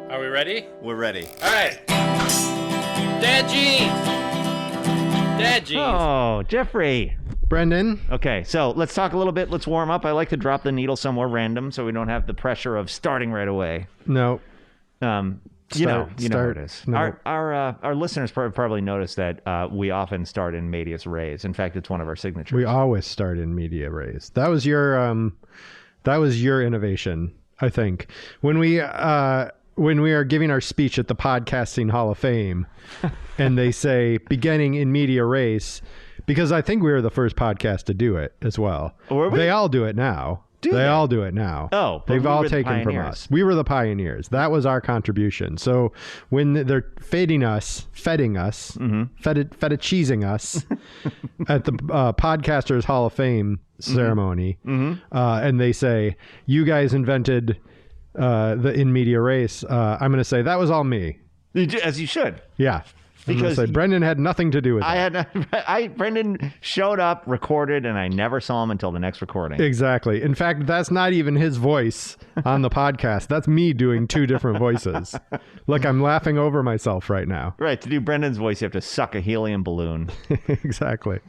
Are we ready? We're ready. All right. Dad jeans. Dad jeans. Oh, Jeffrey. Brendan. Okay, so let's talk a little bit. Let's warm up. I like to drop the needle somewhere random so we don't have the pressure of starting right away. No. You know how it is. No. Our listeners probably noticed that we often start in medias res. In fact, it's one of our signatures. We always start in media raise. That was your innovation, I think. When we are giving our speech at the Podcasting Hall of Fame and they say beginning in media race, because I think we were the first podcast to do it as well. Were we? They all do it now. They all do it now. Oh, but they've we all were the taken from pioneers. us. We were the pioneers. That was our contribution. So when they're feeding us, fettuccizing us at the Podcasters Hall of Fame ceremony, and they say, you guys invented the in media race, I'm going to say, that was all me. As you should. Yeah. Because Brendan had nothing to do with it. Brendan showed up, recorded, and I never saw him until the next recording. Exactly. In fact, that's not even his voice on the podcast. That's me doing two different voices. Look, I'm laughing over myself right now. Right. To do Brendan's voice, you have to suck a helium balloon. Exactly.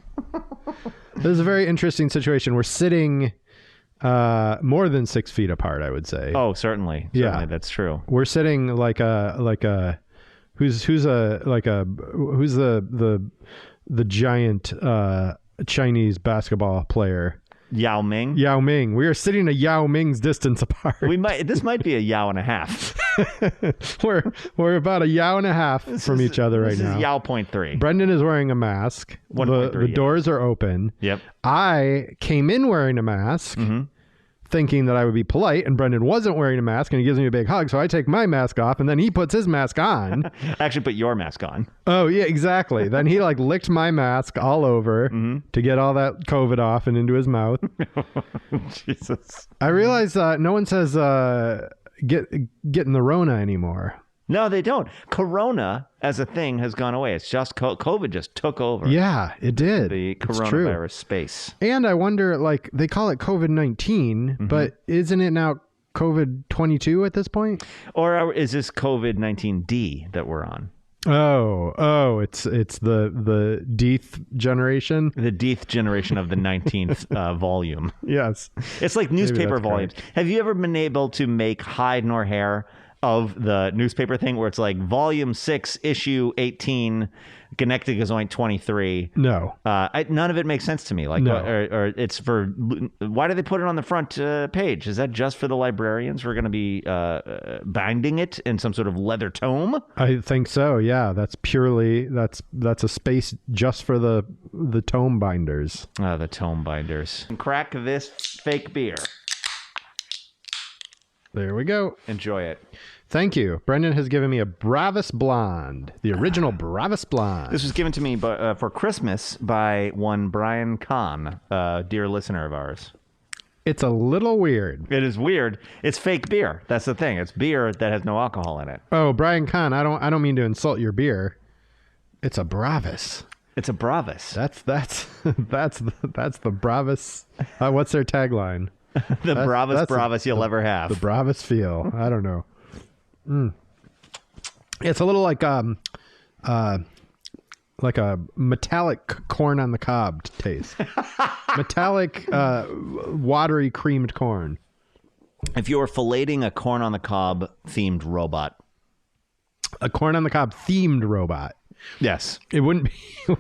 This is a very interesting situation. We're sitting more than 6 feet apart, I would say. Oh, certainly. Yeah, That's true. We're sitting like a who's the giant Chinese basketball player? Yao Ming. Yao Ming. We are sitting a Yao Ming's distance apart. This might be a Yao and a half. we're about a Yao and a half from each other right now. This is Yao 0.3. Brendan is wearing a mask. 1.3, The doors are open. Yep. I came in wearing a mask, thinking that I would be polite, and Brendan wasn't wearing a mask, and he gives me a big hug, so I take my mask off, and then he puts his mask on. Actually put your mask on. Oh, yeah, exactly. Then he licked my mask all over to get all that COVID off and into his mouth. Jesus. I realize no one says getting the Rona anymore. No, they don't. Corona as a thing has gone away. It's just COVID just took over. Yeah, it did. The It's coronavirus true. space. And I wonder, they call it COVID-19, but isn't it now COVID-22 at this point? Or is this COVID-19D that we're on? Oh, it's the Deeth generation. The Deeth generation of the 19th volume. Yes. It's like newspaper that's volumes. correct. Have you ever been able to make hide nor hair of the newspaper thing where it's like volume 6, issue 18, Gonectigazoint 23? No. None of it makes sense to me. No. Or it's for, why do they put it on the front page? Is that just for the librarians? We're going to be binding it in some sort of leather tome? I think so. Yeah, that's a space just for the tome binders. The tome binders. Crack this fake beer. There we go. Enjoy it. Thank you. Brendan has given me a Bravus Blonde, the original Bravus Blonde. This was given to me for Christmas by one Brian Kahn, a dear listener of ours. It's a little weird. It is weird. It's fake beer. That's the thing. It's beer that has no alcohol in it. Oh, Brian Kahn, I don't mean to insult your beer. It's a Bravus. It's a Bravus. That's the Bravus. What's their tagline? The Bravus you'll ever have. The Bravus feel. I don't know. It's a little like a metallic corn on the cob taste. Metallic, watery creamed corn. If you were filleting a corn on the cob themed robot. A corn on the cob themed robot. Yes. It wouldn't be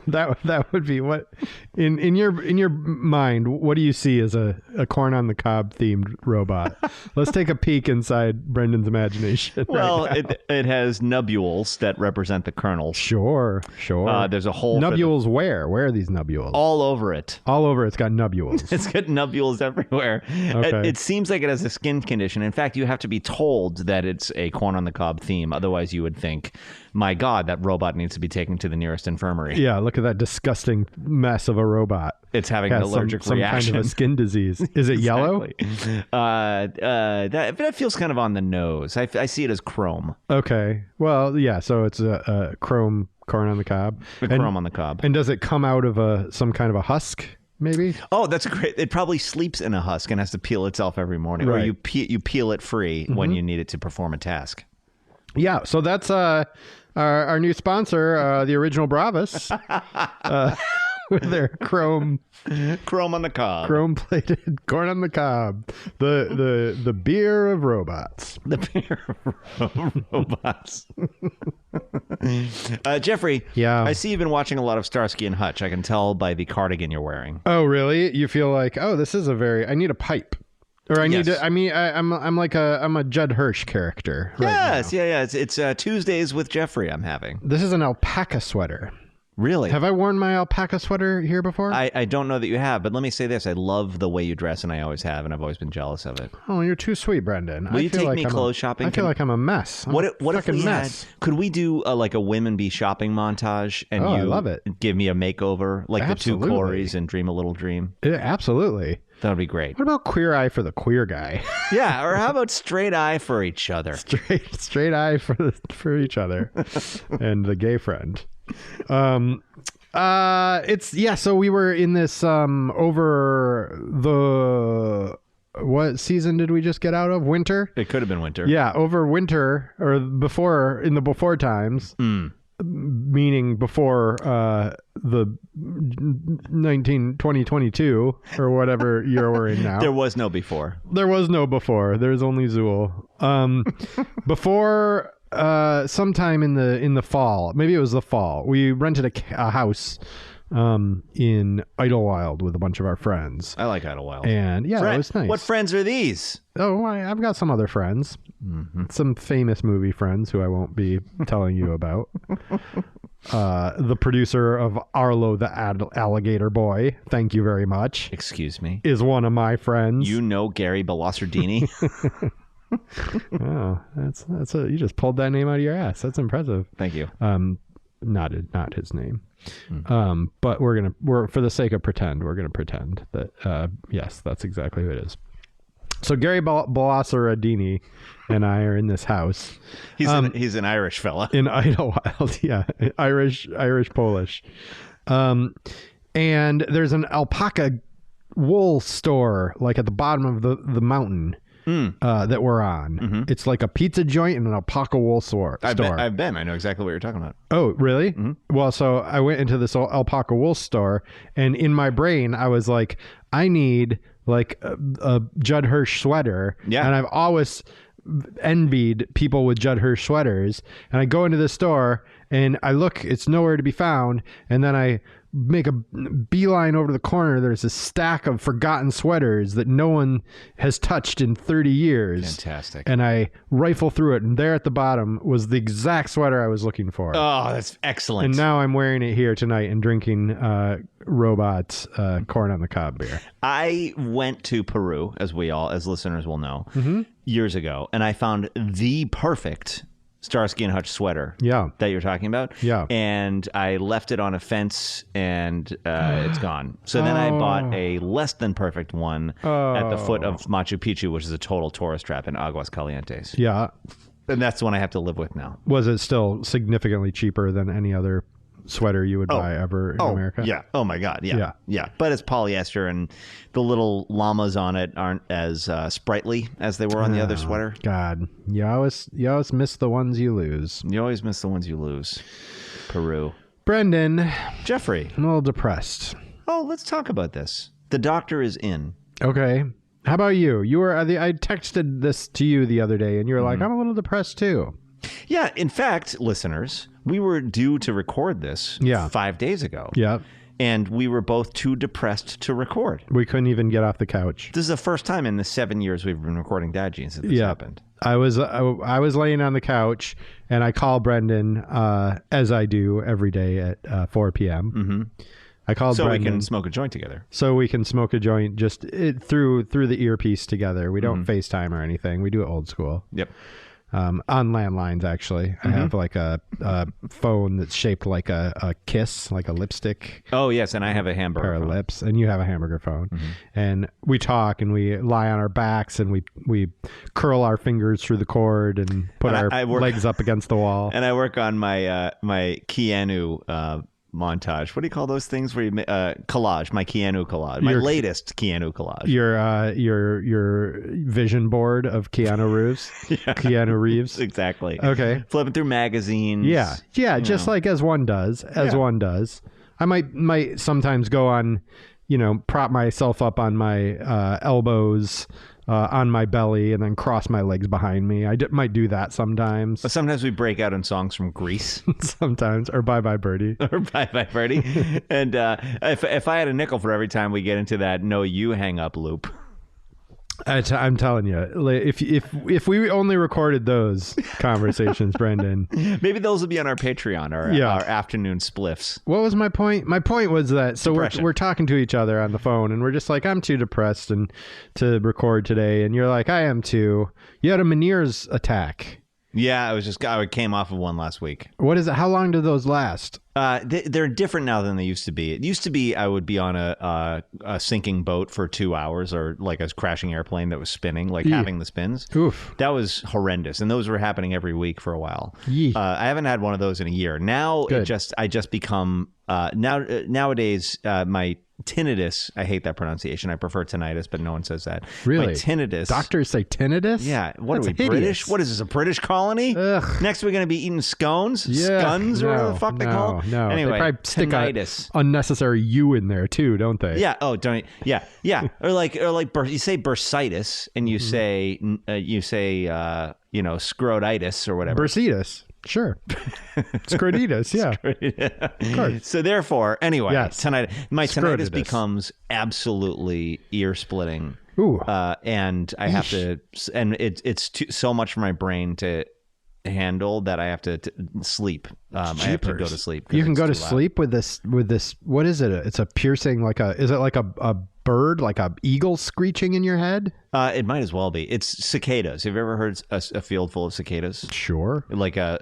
that would be what in your mind, what do you see as a corn on the cob themed robot? Let's take a peek inside Brendan's imagination. Well, right it has nubules that represent the kernels. Sure. There's a hole nubules. Where are these nubules? All over it. All over. It's got nubules. It's got nubules everywhere. Okay. It seems like it has a skin condition. In fact, you have to be told that it's a corn on the cob theme. Otherwise, you would think, my God, that robot needs to be taken to the nearest infirmary. Yeah, look at that disgusting mess of a robot. It's having an allergic reaction. Some kind of a skin disease. Is it yellow? That feels kind of on the nose. I see it as chrome. Okay. Well, yeah. So it's a chrome corn on the cob. Chrome on the cob. And does it come out of some kind of a husk? Maybe. Oh, that's great. It probably sleeps in a husk and has to peel itself every morning, right. Or you peel it free when you need it to perform a task. Yeah, so that's our new sponsor, the Original Bravas, with their chrome Chrome on the cob. plated corn on the cob, the beer of robots. The beer of robots. Jeffrey, Yeah. I see you've been watching a lot of Starsky and Hutch. I can tell by the cardigan you're wearing. Oh, really? You feel like, oh, this is I need a pipe. Or I need Yes. to. I mean, I'm like I'm a Judd Hirsch character. Right Yes, now. yeah. It's Tuesdays with Jeffrey. I'm having. This is an alpaca sweater. Really? Have I worn my alpaca sweater here before? I don't know that you have, but let me say this: I love the way you dress, and I always have, and I've always been jealous of it. Oh, you're too sweet, Brendan. Will you feel take like me I'm clothes shopping? I feel like I'm a mess. I'm What a if we fucking had? mess. Could we do like a women be shopping montage, and Oh, I you love it. give me a makeover, like Absolutely. the two Corys and Dream a Little Dream? Yeah, absolutely. That would be great. What about queer eye for the queer guy? Yeah, or how about straight eye for each other? straight eye for each other, and the gay friend. So we were in this over the what season did we just get out of? Winter? It could have been winter. Yeah, over winter or in the before times. Meaning before the 2022 or whatever year we're in now. There was no before. There was no before. There's only Zool. Before sometime in the fall, maybe it was the fall, we rented a house in Idlewild with a bunch of our friends. I like Idlewild. And yeah, it was nice. What friends are these? Oh, I've got some other friends. Some famous movie friends who I won't be telling you about. The producer of Arlo the Alligator Boy, thank you very much, Excuse me. is one of my friends. You know Gary Belossardini? Oh, that's you just pulled that name out of your ass. That's impressive. Thank you. Not his name. But we're for the sake of pretend, we're gonna pretend that yes, that's exactly who it is. So Gary Belossardini and I are in this house. He's an Irish fella. In Idlewild, yeah, Irish Polish. And there's an alpaca wool store like at the bottom of the mountain that we're on. It's like a pizza joint and an alpaca wool store. I've been. I know exactly what you're talking about. Oh, really? Well, so I went into this alpaca wool store, and in my brain, I was like, I need like a Judd Hirsch sweater. Yeah. And I've always envied people with Judd Hirsch sweaters. And I go into the store and I look, it's nowhere to be found. And then I make a beeline over to the corner. There's a stack of forgotten sweaters that no one has touched in 30 years. Fantastic. And I rifle through it, and there at the bottom was the exact sweater I was looking for. Oh, that's excellent. And now I'm wearing it here tonight and drinking Robot's corn on the cob beer. I went to Peru, as listeners will know, years ago, and I found the perfect Starsky and Hutch sweater that you're talking about. Yeah. And I left it on a fence, and it's gone. So then I bought a less than perfect one at the foot of Machu Picchu, which is a total tourist trap in Aguas Calientes. Yeah. And that's the one I have to live with now. Was it still significantly cheaper than any other sweater you would buy ever in America? Yeah. Oh my God. Yeah. Yeah. But it's polyester, and the little llamas on it aren't as sprightly as they were on the other sweater. God, you always miss the ones you lose. You always miss the ones you lose. Peru. Brendan. Jeffrey. I'm a little depressed. Oh, let's talk about this. The doctor is in. Okay. How about you? You were. I texted this to you the other day, and you were like, "I'm a little depressed too." Yeah. In fact, listeners, we were due to record this 5 days ago. Yeah. And we were both too depressed to record. We couldn't even get off the couch. This is the first time in the 7 years we've been recording Dad Jeans that this happened. I was laying on the couch, and I called Brendan, as I do every day at 4 p.m. I called Brendan. So we can smoke a joint together. So we can smoke a joint just through the earpiece together. We don't FaceTime or anything. We do it old school. Yep. On landlines, actually. I have like a phone that's shaped like a kiss, like a lipstick. Oh, yes, and I have a hamburger pair of phone. lips, and you have a hamburger phone. And we talk, and we lie on our backs, and we curl our fingers through the cord and put our legs up against the wall. And I work on my my Keanu montage. What do you call those things where you collage? My Keanu collage. My latest Keanu collage. Your vision board of Keanu Reeves. Keanu Reeves. Exactly. Okay. Flipping through magazines. Yeah. Just like as one does. One does. I might sometimes go on, prop myself up on my elbows. On my belly and then cross my legs behind me. I might do that sometimes. But sometimes we break out in songs from Grease. Sometimes. Or Bye Bye Birdie. Or Bye Bye Birdie. And if I had a nickel for every time we get into that no you hang up loop. I'm telling you, if we only recorded those conversations, Brendan, maybe those will be on our Patreon or our afternoon spliffs. What was my point? My point was that we're talking to each other on the phone, and we're just like, I'm too depressed to record today, and you're like, I am too. You had a Meniere's attack. Yeah, I came off of one last week. What is it? How long do those last? They're different now than they used to be. It used to be I would be on a sinking boat for 2 hours, or like a crashing airplane that was spinning, like having the spins. Oof. That was horrendous, and those were happening every week for a while. I haven't had one of those in a year. Now I just become nowadays my tinnitus. I hate that pronunciation. I prefer tinnitus, but no one says that. Really? My tinnitus. Doctors say tinnitus? Yeah. What That's are we, hideous. British? What is this, a British colony? Ugh. Next we're going to be eating scones? Yeah. Scuns or whatever the fuck they call them? No. Anyway, they probably stick tinnitus. a unnecessary U in there too, don't they? Yeah. Oh, don't. Yeah. Yeah. or like you say bursitis and you say scrotitis or whatever. Bursitis. Sure. Scrotitis, yeah. Of course. So therefore, anyway, yes. my tinnitus Scrotitis. becomes absolutely ear splitting. Ooh. And I have to, and it's so much for my brain to handle that I have to sleep. I have to go to sleep. You can go to sleep with this. What is it? It's a piercing, is it like a bird, like a eagle screeching in your head? It might as well be. It's cicadas. Have you ever heard a field full of cicadas? Sure. Like a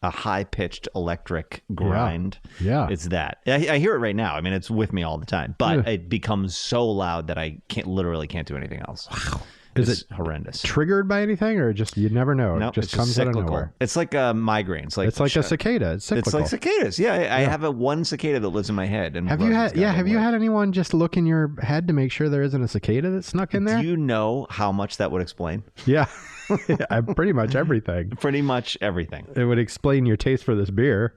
high-pitched electric grind. Yeah. It's that. I hear it right now. I mean, it's with me all the time, but it becomes so loud that I literally can't do anything else. Wow. It's horrendous. Triggered by anything, or just you never know? No, It just it's comes out of cyclical. nowhere. It's like a migraine. It's like a cicada. It's cyclical. It's like cicadas. Yeah, I have one cicada that lives in my head. And have you had anyone just look in your head to make sure there isn't a cicada that snuck in there? Do you know how much that would explain? Yeah. Pretty much everything. Pretty much everything. It would explain your taste for this beer.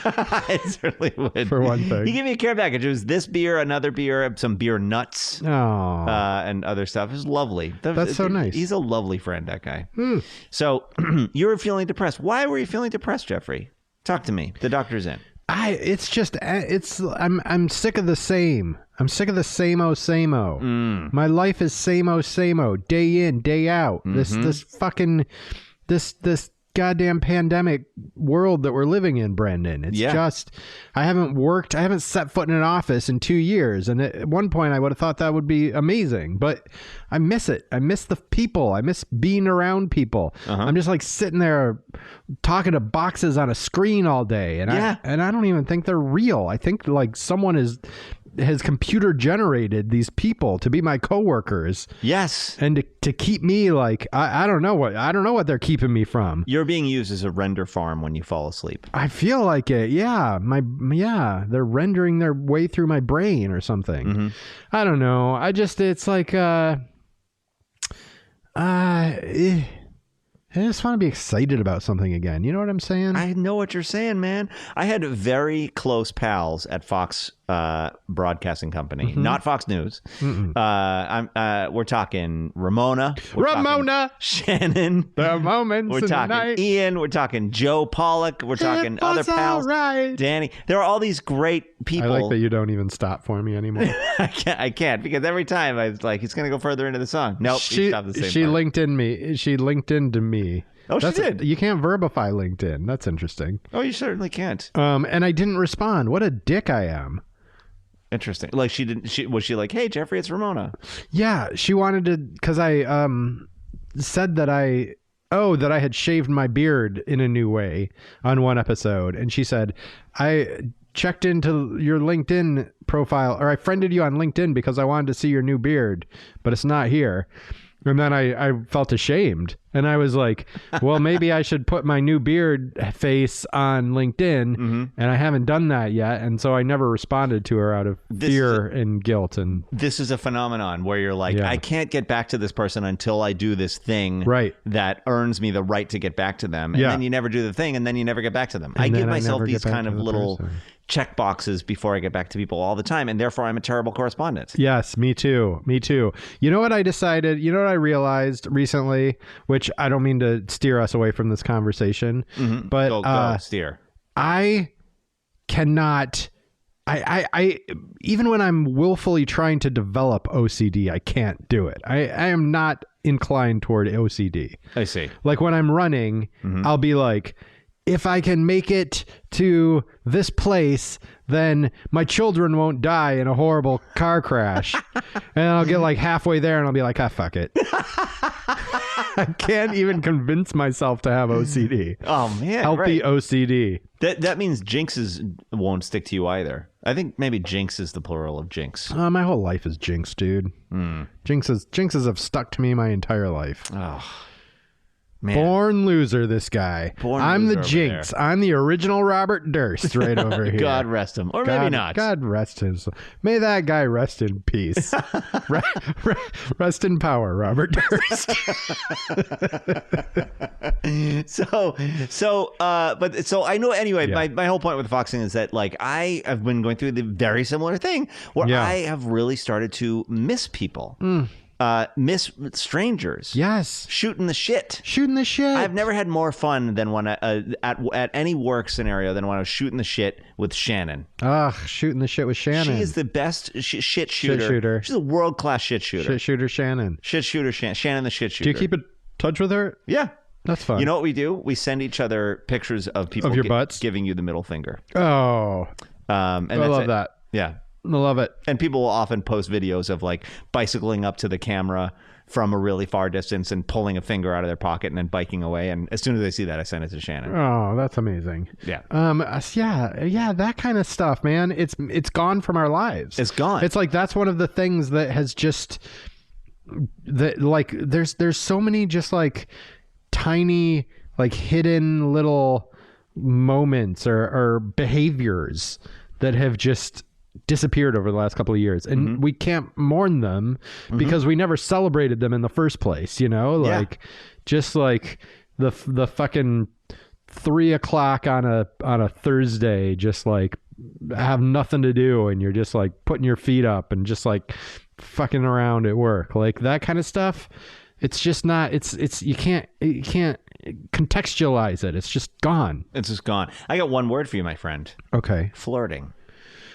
It certainly would. For one thing. He gave me a care package. It was this beer, another beer, some beer nuts, and other stuff. It was lovely. That's so nice. He's a lovely friend, that guy. So you were feeling depressed. Why were you feeling depressed, Jeffrey? Talk to me. The doctor's in. I'm sick of the same. I'm sick of the same-o, same-o. My life is same-o, day in, day out. This goddamn pandemic world that we're living in, Brendan. It's just, I haven't set foot in an office in 2 years. And at one point I would have thought that would be amazing, but I miss it. I miss the people. I miss being around people. I'm just like sitting there talking to boxes on a screen all day. And I don't even think they're real. I think like someone has computer generated these people to be my coworkers. Yes. And to keep me like, I don't know what they're keeping me from. You're being used as a render farm when you fall asleep. I feel like it. Yeah. They're rendering their way through my brain or something. I don't know. It's like, I just want to be excited about something again. You know what I'm saying? I know what you're saying, man. I had very close pals at Fox Broadcasting Company, not Fox News. We're talking Ramona. Talking Shannon. The moments We're in talking the night. Ian. We're talking Joe Pollock. We're talking other pals. Right. Danny. There are all these great people. I like that you don't even stop for me anymore. I can't because every time I was like, he's going to go further into the song. Nope. She LinkedIn'd to me. Oh, she did. You can't verbify LinkedIn. That's interesting. Oh, you certainly can't. And I didn't respond. What a dick I am. Interesting. Like was she like, hey, Jeffrey, it's Ramona. Yeah, she wanted to, because I said that I had shaved my beard in a new way on one episode. And she said, I checked into your LinkedIn profile, or I friended you on LinkedIn because I wanted to see your new beard, but it's not here. And then I felt ashamed. And I was like, well, maybe I should put my new beard face on LinkedIn. And I haven't done that yet. And so I never responded to her out of fear and guilt. And this is a phenomenon where you're like, I can't get back to this person until I do this thing that earns me the right to get back to them. And then you never do the thing, and then you never get back to them. I give myself these kind of little check boxes before I get back to people all the time, and therefore I'm a terrible correspondent. Yes, me too. You know what I decided? You know what I realized recently, which I don't mean to steer us away from this conversation, but go steer. I cannot. I even when I'm willfully trying to develop OCD, I can't do it. I am not inclined toward OCD. I see. Like when I'm running, I'll be like, if I can make it to this place, then my children won't die in a horrible car crash. And I'll get like halfway there and I'll be like, fuck it. I can't even convince myself to have OCD. Oh, man. Healthy OCD. That means jinxes won't stick to you either. I think maybe jinx is the plural of jinx. My whole life is jinx, dude. Jinxes have stuck to me my entire life. Oh. Man. Born loser, this guy. I'm the jinx. I'm the original Robert Durst right over here. God rest him. Or maybe not. God rest him. May that guy rest in peace. Rest in power, Robert Durst. So I know anyway, my whole point with foxing is that like I have been going through the very similar thing where I have really started to miss people. Miss strangers. Yes. Shooting the shit. I've never had more fun than when at any work scenario than when I was shooting the shit with Shannon. Shooting the shit with Shannon. She is the best shit shooter. She's a world-class shit shooter. Shit shooter Shannon. Shannon the shit shooter. Do you keep in touch with her? Yeah. That's fun. You know what we do? We send each other pictures of people of your butts giving you the middle finger. Oh. And I love that. Yeah. I love it. And people will often post videos of like bicycling up to the camera from a really far distance and pulling a finger out of their pocket and then biking away. And as soon as they see that, I send it to Shannon. Oh, that's amazing. Yeah. Yeah, that kind of stuff, man. It's gone from our lives. It's gone. It's like that's one of the things that has just that like there's so many just like tiny like hidden little moments or behaviors that have just disappeared over the last couple of years, and we can't mourn them because we never celebrated them in the first place, you know, like just like the fucking 3 o'clock on a Thursday, just like have nothing to do and you're just like putting your feet up and just like fucking around at work, like that kind of stuff. It's just not, it's you can't contextualize it. It's just gone. It's just gone. I got one word for you, my friend. Okay. Flirting.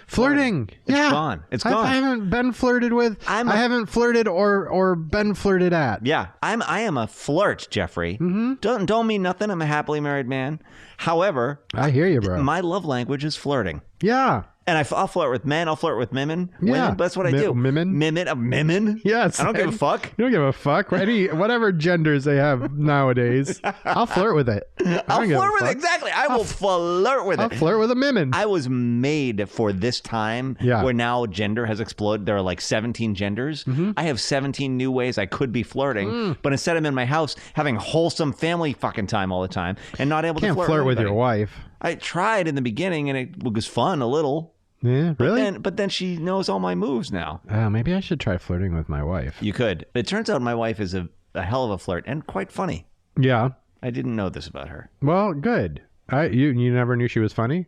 It's gone. It's gone. I haven't been flirted with. I haven't flirted or been flirted at. Yeah, I am a flirt, Jeffrey. Don't mean nothing. I'm a happily married man. However, I hear you, bro. My love language is flirting. Yeah. And I'll flirt with men. I'll flirt with Mimmin. Yeah. Women, but that's what I do. Mimmin? Mimmin? Yes. I don't give a fuck. You don't give a fuck. Whatever genders they have nowadays, I'll flirt with it. I'll flirt with it. Exactly. I will flirt with it. I'll flirt with a Mimmin. I was made for this time where now gender has exploded. There are like 17 genders. I have 17 new ways I could be flirting. But instead I'm in my house having wholesome family fucking time all the time and not able to flirt with your wife. I tried in the beginning and it was fun a little. Yeah, really? But then she knows all my moves now. Maybe I should try flirting with my wife. You could. It turns out my wife is a hell of a flirt and quite funny. Yeah. I didn't know this about her. Well, good. You never knew she was funny?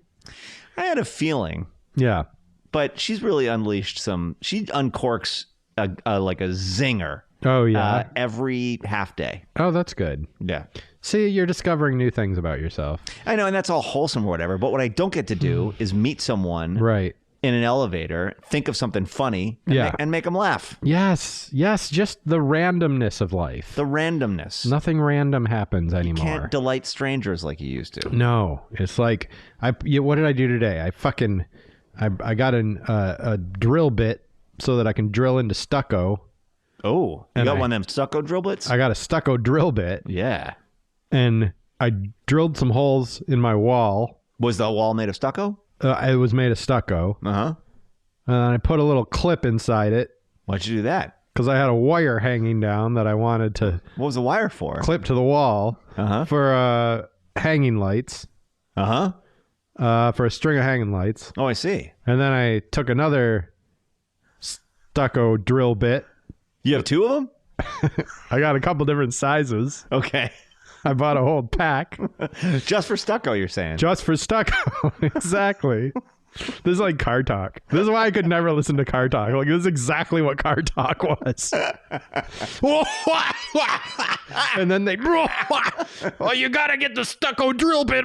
I had a feeling. Yeah. But she's really unleashed she uncorks like a zinger. Oh, yeah. Every half day. Oh, that's good. Yeah. See, you're discovering new things about yourself. I know, and that's all wholesome or whatever. But what I don't get to do is meet someone in an elevator, think of something funny, and make them laugh. Yes. Just the randomness of life. The randomness. Nothing random happens anymore. You can't delight strangers like you used to. No. It's like, what did I do today? I got a drill bit so that I can drill into stucco. Oh, you got one of them stucco drill bits? I got a stucco drill bit. Yeah. And I drilled some holes in my wall. Was the wall made of stucco? It was made of stucco. Uh-huh. And I put a little clip inside it. Why'd you do that? because I had a wire hanging down that I wanted to. What was the wire for? Clip to the wall for hanging lights. For a string of hanging lights. Oh, I see. And then I took another stucco drill bit. You have 2 of them? I got a couple different sizes. Okay. I bought a whole pack. Just for stucco, you're saying? Just for stucco. Exactly. This is like car talk. This is why I could never listen to car talk. Like, this is exactly what car talk was. And then they, oh, you gotta get the stucco drill bit.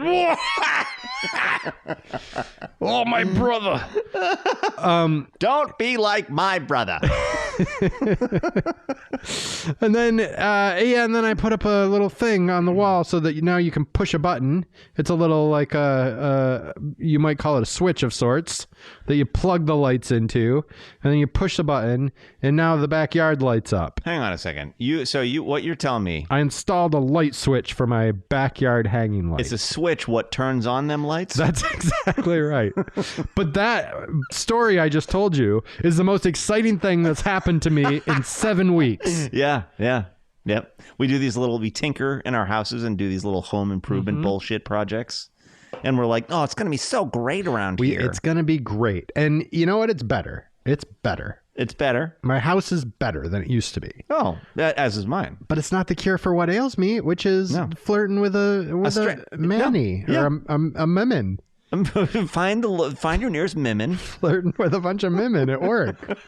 Oh, my brother. Don't be like my brother. And then, and then I put up a little thing on the wall so that now you can push a button. It's a little like you might call it a switch of sorts that you plug the lights into, and then you push the button, and now the backyard lights up. Hang on a second. What you're telling me? I installed a light switch for my backyard hanging light. It's a switch. What turns on them lights? That's exactly right. But that story I just told you is the most exciting thing that's happened to me in 7 weeks. Yeah. Yep. We tinker in our houses and do these little home improvement bullshit projects. And we're like, oh, it's going to be so great around here. It's going to be great. And you know what? It's better. It's better. It's better. My house is better than it used to be. Oh, as is mine. But it's not the cure for what ails me, which is flirting with a manny or a Mimmin. Find your nearest Mimmin. Flirting with a bunch of Mimmin at work.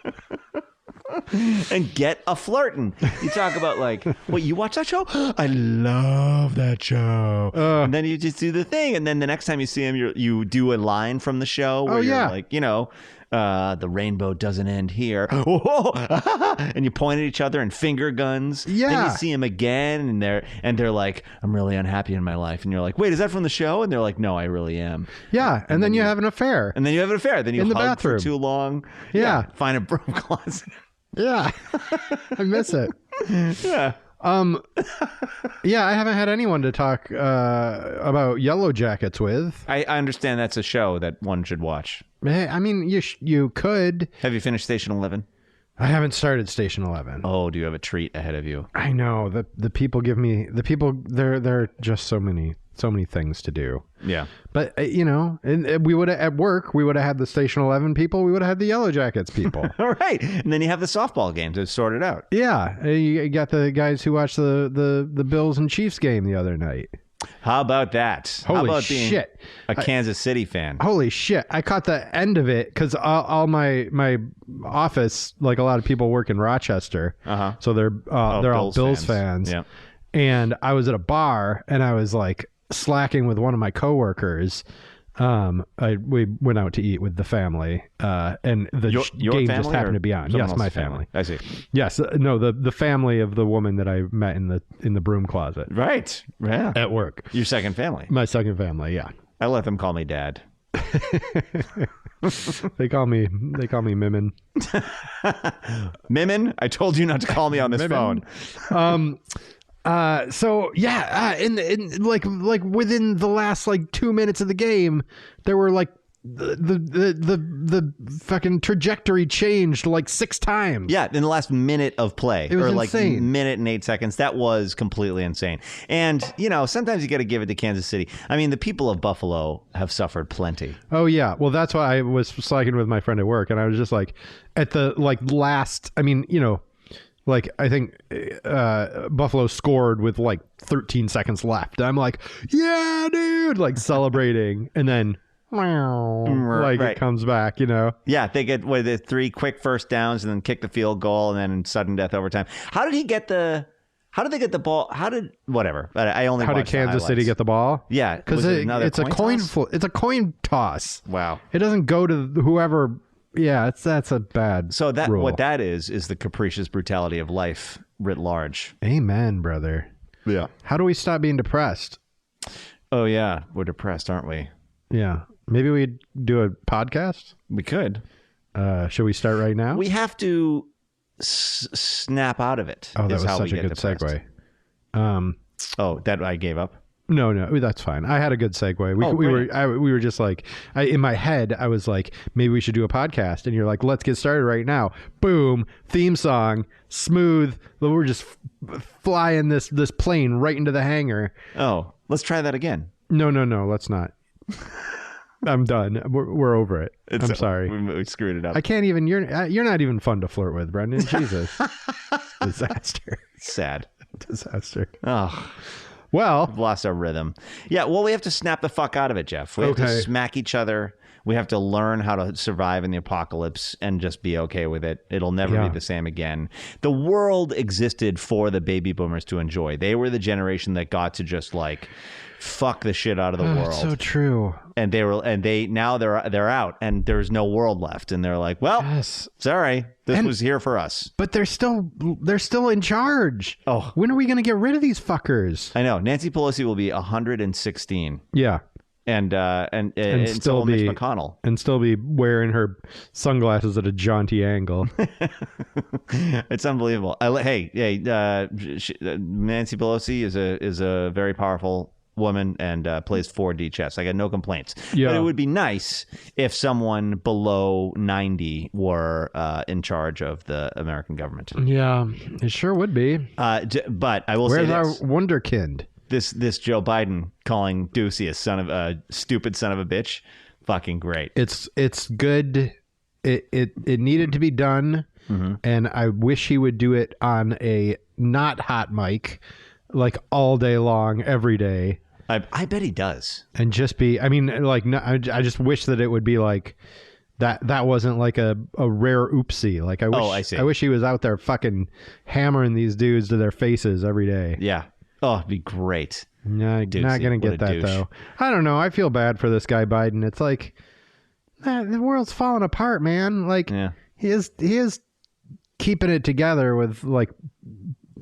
And get a flirting. You talk about like, wait, you watch that show? I love that show. And then you just do the thing, and then the next time you see him, you do a line from the show where you're like, the rainbow doesn't end here. And you point at each other and finger guns. Yeah. Then you see him again, and they're like, I'm really unhappy in my life. And you're like, wait, is that from the show? And they're like, no, I really am. Yeah. And then you have an affair. And then you have an affair. Then you in the hug bathroom for too long. Yeah. Find a broom closet. Yeah. I miss it. Yeah. Yeah, I haven't had anyone to talk about Yellow Jackets with. I understand that's a show that one should watch. I mean, you could. Have you finished Station 11? I haven't started Station 11. Oh, do you have a treat ahead of you? I know. The people give me... There are just so many things to do. Yeah. But, and we would have, at work, we would have had the Station 11 people. We would have had the Yellow Jackets people. All right. And then you have the softball game to sort it out. Yeah. You got the guys who watched the Bills and Chiefs game the other night. How about that? Holy How about shit. being a Kansas City fan? Holy shit. I caught the end of it because all my office, like a lot of people work in Rochester. So they're all Bills fans. Yeah. And I was at a bar and I was like slacking with one of my coworkers. We went out to eat with the family, and the your game family just happened to be on. Yes, my family. I see. Yes, no, the family of the woman that I met in the broom closet. Right. Yeah. At work. Your second family. My second family. Yeah. I let them call me Dad. They call me Mimmin. Mimmin, I told you not to call me on this phone. So yeah, in like within the last like 2 minutes of the game, there were like the fucking trajectory changed like 6 times. Yeah, in the last minute of play. It was insane. Like minute and 8 seconds. That was completely insane. And, sometimes you got to give it to Kansas City. I mean, the people of Buffalo have suffered plenty. Oh, yeah. Well, that's why I was slacking with my friend at work. And I was just like, at the last, I mean, like, I think Buffalo scored with like 13 seconds left. I'm like, yeah, dude, like celebrating. And then, like, right. It comes back, Yeah, they get the 3 quick first downs and then kick the field goal and then sudden death overtime. How did they get the ball? Whatever. I only How did Kansas City get the ball? Yeah. Because it's a coin it's a coin toss. Wow. It doesn't go to whoever. Yeah, that's a bad So that rule. What that is the capricious brutality of life writ large. Amen, brother. Yeah. How do we stop being depressed? Oh, yeah. We're depressed, aren't we? Yeah. Maybe we'd do a podcast? We could. Should we start right now? We have to snap out of it. Oh, that was such a good segue. That I gave up? No, that's fine. I had a good segue. We were just like, in my head, I was like, maybe we should do a podcast. And you're like, let's get started right now. Boom, theme song, smooth. We're just flying this plane right into the hangar. Oh, let's try that again. No, let's not. I'm done. We're over it. I'm sorry. We screwed it up. I can't even. You're not even fun to flirt with, Brendan. Jesus, disaster. Sad. Disaster. Oh. Well, we've lost our rhythm. Yeah, well, we have to snap the fuck out of it, Jeff. We have to smack each other. We have to learn how to survive in the apocalypse and just be okay with it. It'll never be the same again. The world existed for the baby boomers to enjoy. They were the generation that got to just like fuck the shit out of the world. So true. And now they're out and there's no world left. And they're like, well, sorry, this was here for us. But they're still in charge. Oh, when are we going to get rid of these fuckers? I know. Nancy Pelosi will be 116. Yeah. And still be Mitch McConnell, and still be wearing her sunglasses at a jaunty angle. It's unbelievable. Nancy Pelosi is a very powerful woman and plays 4D chess. I got no complaints. Yeah. But it would be nice if someone below 90 were in charge of the American government. Yeah, it sure would be. But I will say this. Where's our wonderkind? This Joe Biden calling Ducey a stupid son of a bitch, fucking great. It's good. It needed to be done, and I wish he would do it on a not hot mic, like all day long, every day. I bet he does, and just be. I mean, like, no, I just wish that it would be like that. That wasn't like a rare oopsie. Like I wish he was out there fucking hammering these dudes to their faces every day. Yeah. Oh, it'd be great. No, not going to get that, though. I don't know. I feel bad for this guy, Biden. It's like, the world's falling apart, man. Like, he is keeping it together with, like,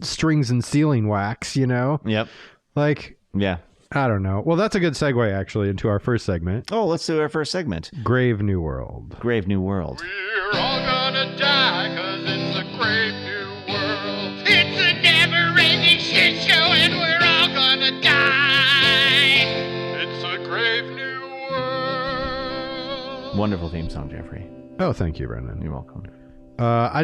strings and sealing wax, you know? Yep. Like, yeah. I don't know. Well, that's a good segue, actually, into our first segment. Oh, let's do our first segment. Grave New World. Grave New World. We're all gonna die because it's a grave new world. It's a never-ending shit show and we're all gonna die. It's a grave new world. Wonderful theme song, Jeffrey. Oh, thank you, Brendan. You're welcome. I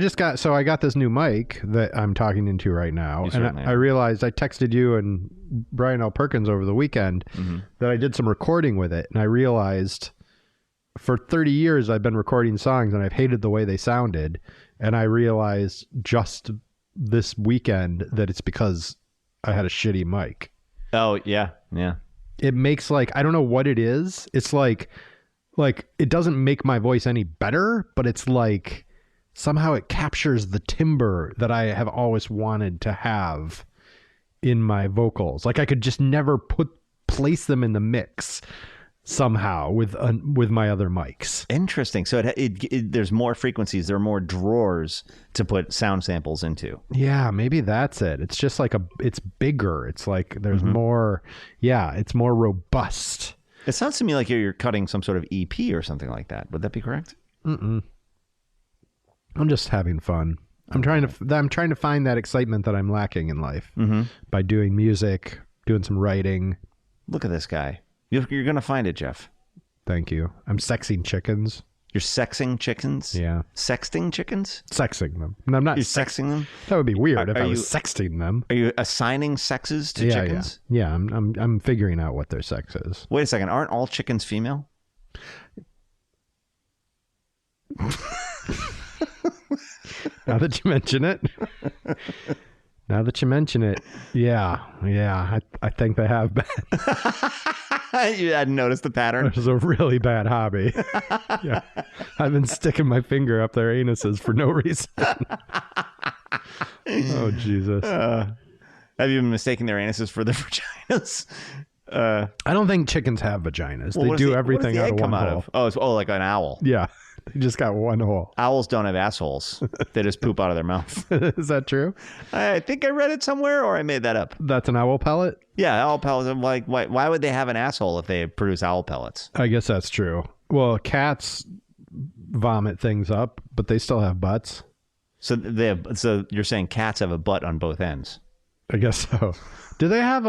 got this new mic that I'm talking into right now, and I realized I texted you and Brian L. Perkins over the weekend that I did some recording with it, and I realized for 30 years I've been recording songs and I've hated the way they sounded, and I realized just this weekend that it's because I had a shitty mic. Oh, yeah. It makes I don't know what it is. It's like it doesn't make my voice any better, but it's like somehow it captures the timbre that I have always wanted to have in my vocals. Like I could just never place them in the mix somehow with my other mics. Interesting. So there's more frequencies. There are more drawers to put sound samples into. Yeah, maybe that's it. It's just like it's bigger. It's like there's more. Yeah, it's more robust. It sounds to me like you're cutting some sort of EP or something like that. Would that be correct? I'm just having fun. I'm trying to find that excitement that I'm lacking in life by doing music, doing some writing. Look at this guy. You're going to find it, Jeff. Thank you. I'm sexing chickens. You're sexing chickens? Yeah. Sexting chickens? Sexing them. And I'm not. You're sexing them? That would be weird if I was sexting them. Are you assigning sexes to chickens? Yeah. I'm figuring out what their sex is. Wait a second. Aren't all chickens female? Now that you mention it. Yeah. I think they have been. You hadn't noticed the pattern? It was a really bad hobby. Yeah. I've been sticking my finger up their anuses for no reason. Oh, Jesus. Have you been mistaking their anuses for their vaginas? I don't think chickens have vaginas. They do everything out of one hole. Oh, like an owl. Yeah. They just got one hole. Owls don't have assholes. They just poop out of their mouth. Is that true? I think I read it somewhere, or I made that up. That's an owl pellet? Yeah, owl pellets. I'm like, why would they have an asshole if they produce owl pellets? I guess that's true. Well, cats vomit things up, but they still have butts. So you're saying cats have a butt on both ends? I guess so. Do they have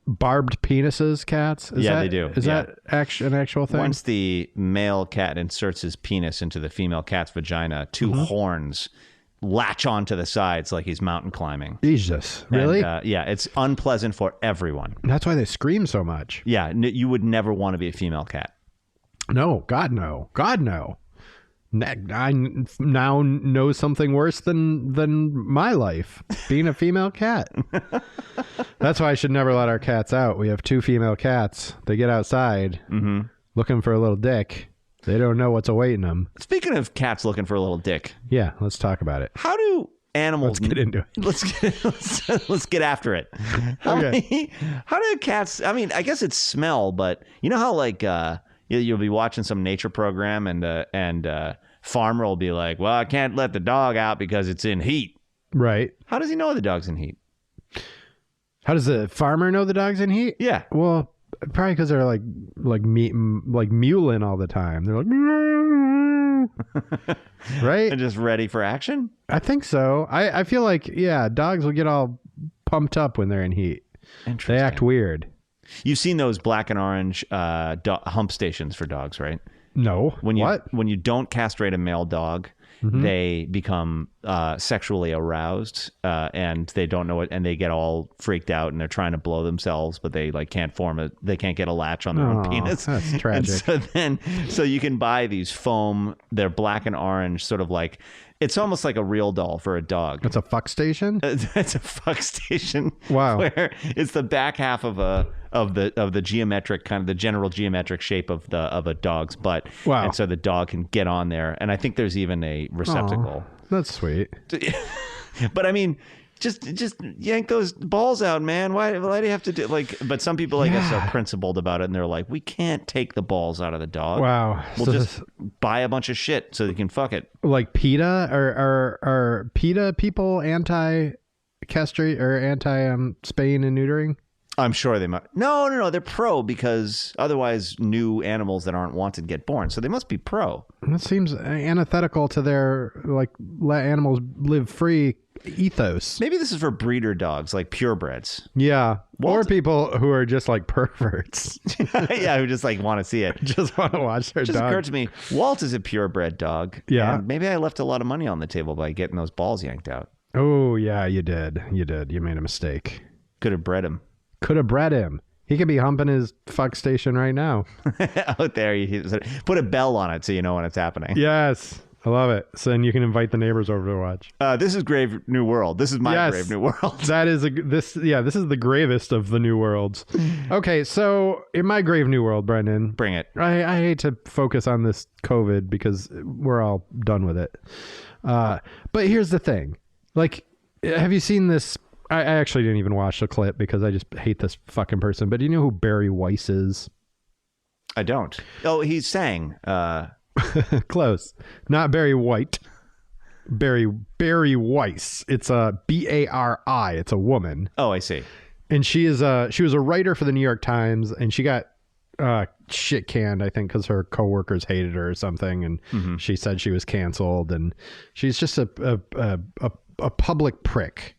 barbed penises, cats? They do. Is that an actual thing? Once the male cat inserts his penis into the female cat's vagina, two horns latch onto the sides like he's mountain climbing. Jesus. Really? And, it's unpleasant for everyone. That's why they scream so much. Yeah, you would never want to be a female cat. No, God, no. God, no. I now know something worse than my life, being a female cat. That's why I should never let our cats out. We have 2 female cats. They get outside looking for a little dick. They don't know what's awaiting them. Speaking of cats looking for a little dick. Yeah, let's talk about it. How do animals... Let's get into it. Let's get after it. How do cats... I mean, I guess it's smell, but you know how like... You'll be watching some nature program and farmer will be like, well, I can't let the dog out because it's in heat. Right. How does he know the dog's in heat? How does the farmer know the dog's in heat? Yeah. Well, probably because they're like mewling all the time. They're like, right? And just ready for action? I think so. I feel like, dogs will get all pumped up when they're in heat. They act weird. You've seen those black and orange hump stations for dogs, right? No. When you don't castrate a male dog, they become sexually aroused and they don't know it, and they get all freaked out and they're trying to blow themselves, but they can't get a latch on their own penis. That's tragic. And so you can buy these foam. They're black and orange, sort of like. It's almost like a real doll for a dog. It's a fuck station? It's a fuck station. Wow. Where it's the back half of the geometric, kind of the general geometric shape of a dog's butt. Wow. And so the dog can get on there. And I think there's even a receptacle. That's sweet. But I mean, just yank those balls out, man. Why do you have to do but some people, I guess, are principled about it, and they're like, we can't take the balls out of the dog. Wow. We'll just buy a bunch of shit so they can fuck it. Like PETA? Are PETA people anti-castrate or anti-spaying and neutering? I'm sure they might. No. They're pro because otherwise new animals that aren't wanted get born. So they must be pro. That seems antithetical to their let animals live free ethos. Maybe this is for breeder dogs, like purebreds. Yeah. Or people who are just like perverts. Yeah, who just want to see it. Just want to watch their dog. It just occurred to me, Walt is a purebred dog. Yeah. And maybe I left a lot of money on the table by getting those balls yanked out. Oh, yeah, you did. You made a mistake. Could have bred him. Could have bred him. He could be humping his fuck station right now. Out there. Put a bell on it so you know when it's happening. Yes. I love it. So then you can invite the neighbors over to watch. This is Grave New World. This is my Grave New World. That is this is the gravest of the new worlds. Okay, so in my Grave New World, Brendan. Bring it. I hate to focus on this COVID because we're all done with it. But here's the thing. Have you seen this? I actually didn't even watch the clip because I just hate this fucking person. But do you know who Barry Weiss is? I don't. Oh, he sang. Close. Not Barry White. Barry Weiss. It's a Bari. It's a woman. Oh, I see. And she was a writer for the New York Times, and she got shit canned, I think, because her coworkers hated her or something, and she said she was canceled, and she's just a public prick.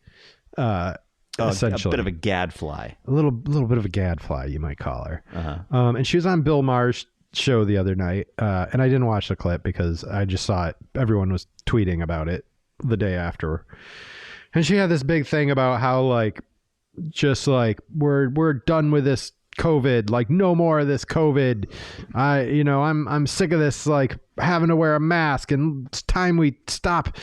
Essentially, a bit of a gadfly. A little bit of a gadfly, you might call her. And she was on Bill Maher's show the other night, and I didn't watch the clip because I just saw it. Everyone was tweeting about it the day after, and she had this big thing about how we're done with this COVID, no more of this COVID. I'm sick of this having to wear a mask, and it's time we stop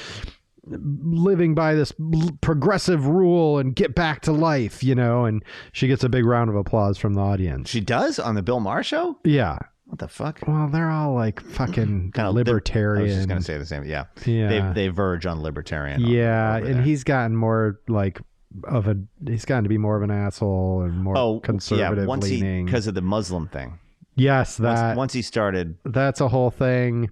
living by this progressive rule and get back to life, and she gets a big round of applause from the audience. She does on the Bill Maher show? Yeah. What the fuck? Well, they're all fucking kind of libertarian. I was just going to say the same. Yeah. They verge on libertarian. Yeah. And he's gotten more he's gotten to be more of an asshole and more conservative leaning. Because of the Muslim thing. Yes. Once he started. That's a whole thing.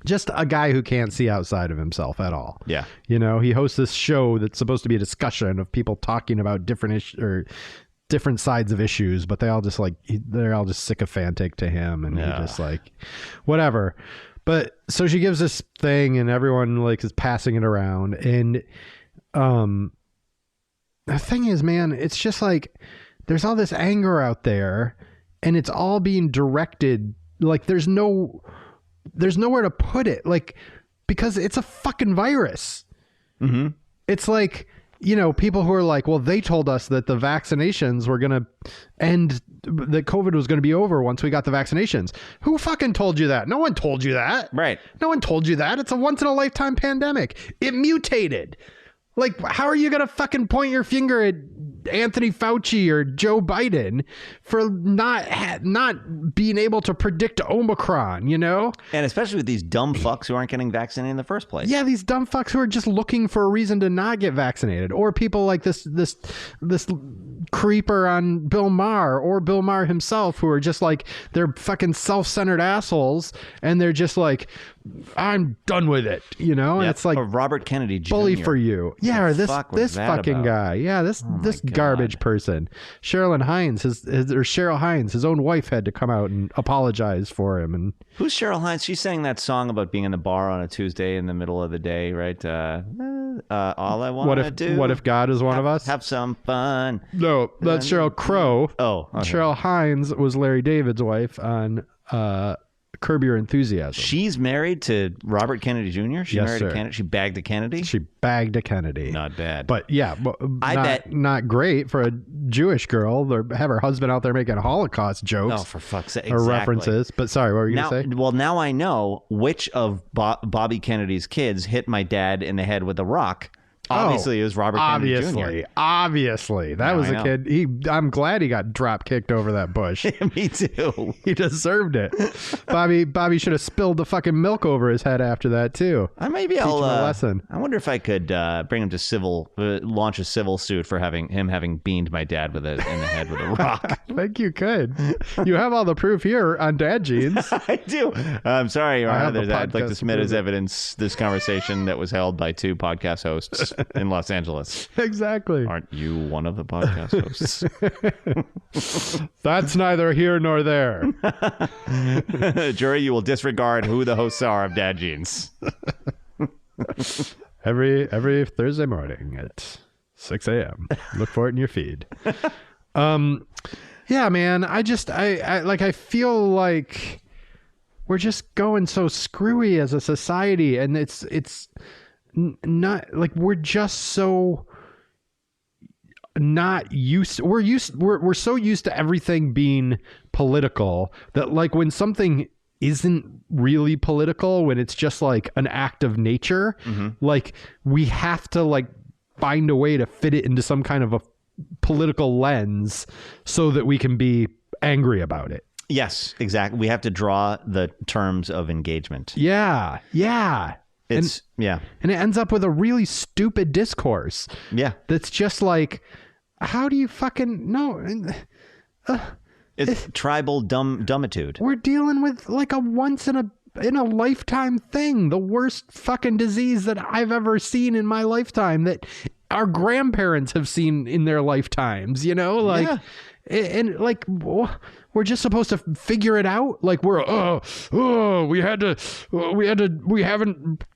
Just a guy who can't see outside of himself at all. Yeah. He hosts this show that's supposed to be a discussion of people talking about different issues or different sides of issues, but they all just they're all just sycophantic to him, and he just whatever. But so she gives this thing, and everyone is passing it around, and the thing is, man, it's just like there's all this anger out there and it's all being directed. Like there's nowhere to put it. Like, because it's a fucking virus. Mm-hmm. It's like, you know, people who are like, well, they told us that the vaccinations were going to end, that COVID was going to be over once we got the vaccinations. Who fucking told you that? No one told you that. Right. No one told you that. It's a once in a lifetime pandemic. It mutated. Like, how are you going to fucking point your finger at Anthony Fauci or Joe Biden for not being able to predict Omicron, you know? And especially with these dumb fucks who aren't getting vaccinated in the first place. Yeah, these dumb fucks who are just looking for a reason to not get vaccinated, or people like this creeper on Bill Maher or Bill Maher himself, who are just like, they're fucking self-centered assholes, and they're just like, I'm done with it, you know? And it's like, or Robert Kennedy Jr. bully for you. Yeah, or this fucking about? guy. Yeah, this garbage person. Cheryl Hines, his own wife had to come out and apologize for him. And who's Cheryl Hines? She sang that song about being in the bar on a Tuesday in the middle of the day, right? All I want to do. What if God is one of us? Have some fun. No, that's Sheryl Crow. Oh, okay. Cheryl Hines was Larry David's wife on Curb Your Enthusiasm. She's married to Robert Kennedy Jr. She Yes, married sir. a Kennedy. She bagged a Kennedy. She bagged a Kennedy. Not bad. But yeah, I bet not great for a Jewish girl to have her husband out there making Holocaust jokes. Oh, for fuck's sake! Or Exactly. references. But sorry, what were you going to say? Well, now I know which of Bobby Kennedy's kids hit my dad in the head with a rock. Obviously, it was Robert Kennedy Jr. Obviously. That was a kid. I'm glad he got drop kicked over that bush. Me too. He deserved it. Bobby should have spilled the fucking milk over his head after that too. I'll Teach him a lesson. I wonder if I could bring him to launch a civil suit for having beamed my dad in the head with a rock. I think you could. You have all the proof here on Dad Jeans. I do. I'm sorry, Your Honor. I'd like to podcast submit to as prove it. evidence this conversation that was held by two podcast hosts in Los Angeles. Exactly. Aren't you one of the podcast hosts? That's neither here nor there. Jury, you will disregard who the hosts are of Dad Jeans. Every Thursday morning at 6 a.m. Look for it in your feed. Yeah, man. I feel like we're just going so screwy as a society, and it's not like we're just so not used. We're so used to everything being political that, like, when something isn't really political, when it's just like an act of nature, like we have to like find a way to fit it into some kind of a political lens so that we can be angry about it. Yes, exactly. We have to draw the terms of engagement. Yeah. And it ends up with a really stupid discourse. Yeah. That's just like, how do you fucking know? It's tribal dumbitude. We're dealing with like a once in a lifetime thing, the worst fucking disease that I've ever seen in my lifetime, that our grandparents have seen in their lifetimes, you know, like, and like, we're just supposed to figure it out. Like we haven't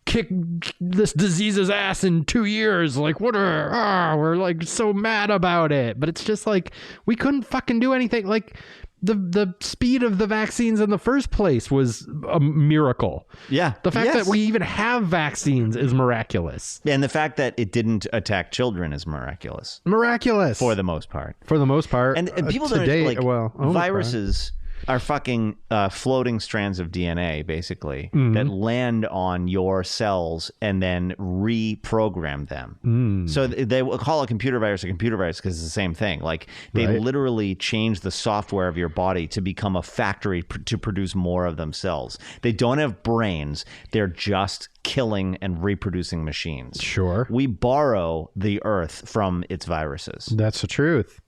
kicked this disease's ass in 2 years. Like we're like so mad about it, but it's just like, we couldn't fucking do anything. Like the speed of the vaccines in the first place was a miracle. Yeah. The fact that we even have vaccines is miraculous. And the fact that it didn't attack children is miraculous. Miraculous. For the most part. And people don't today, like well, viruses are fucking floating strands of DNA, basically, that land on your cells and then reprogram them. So they will call a computer virus because it's the same thing. Like they literally change the software of your body to become a factory to produce more of themselves. They don't have brains. They're just killing and reproducing machines. Sure. We borrow the earth from its viruses. That's the truth.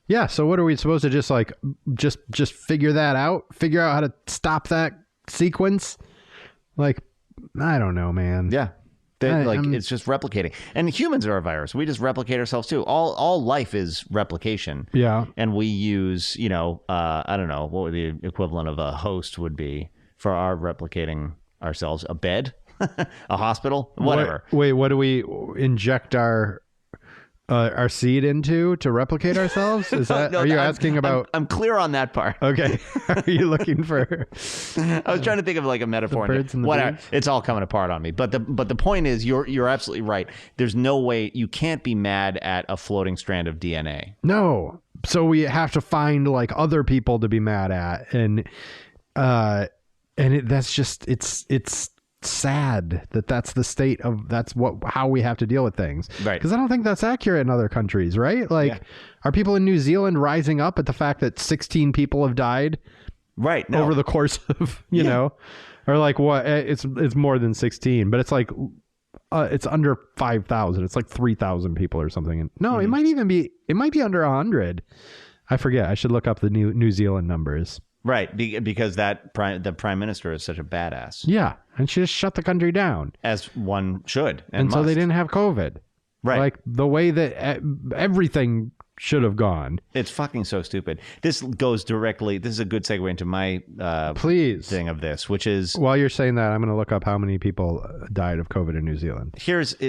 Yeah, so what are we supposed to just figure that out? Figure out how to stop that sequence? Like, I don't know, man. Yeah. It's just replicating. And humans are a virus. We just replicate ourselves too. All life is replication. Yeah. And we use, I don't know, what the equivalent of a host would be for our replicating ourselves. A bed? A hospital? Whatever. What do we inject our our seed into to replicate ourselves? Is that? Are you asking about? I'm clear on that part. Okay. Are you looking for? I was trying to think of like a metaphor. The birds and the whatever. bees? It's all coming apart on me. But the point is, you're absolutely right. There's no way you can't be mad at a floating strand of DNA. No. So we have to find like other people to be mad at, and that's just it's sad that that's the state of how we have to deal with things, right? Because I don't think that's accurate in other countries, right? Like, are people in New Zealand rising up at the fact that 16 people have died, right, over the course of you know, or like what? It's more than 16, but it's like it's under 5,000. It's like 3,000 people or something. And no, it might be under 100. I forget. I should look up the New Zealand numbers. Right, because the prime minister is such a badass. Yeah, and she just shut the country down. As one should. And so they didn't have COVID. Right. Like the way that everything should have gone. It's fucking so stupid. This goes directly, this is a good segue into my thing of this, which is... While you're saying that, I'm going to look up how many people died of COVID in New Zealand.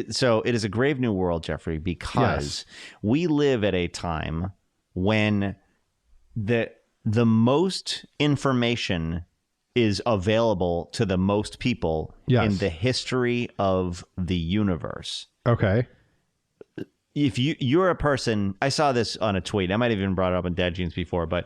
So it is a grave new world, Jeffrey, because we live at a time when the most information is available to the most people in the history of the universe. Okay. If you're a person, I saw this on a tweet. I might have even brought it up on Dad Jeans before, but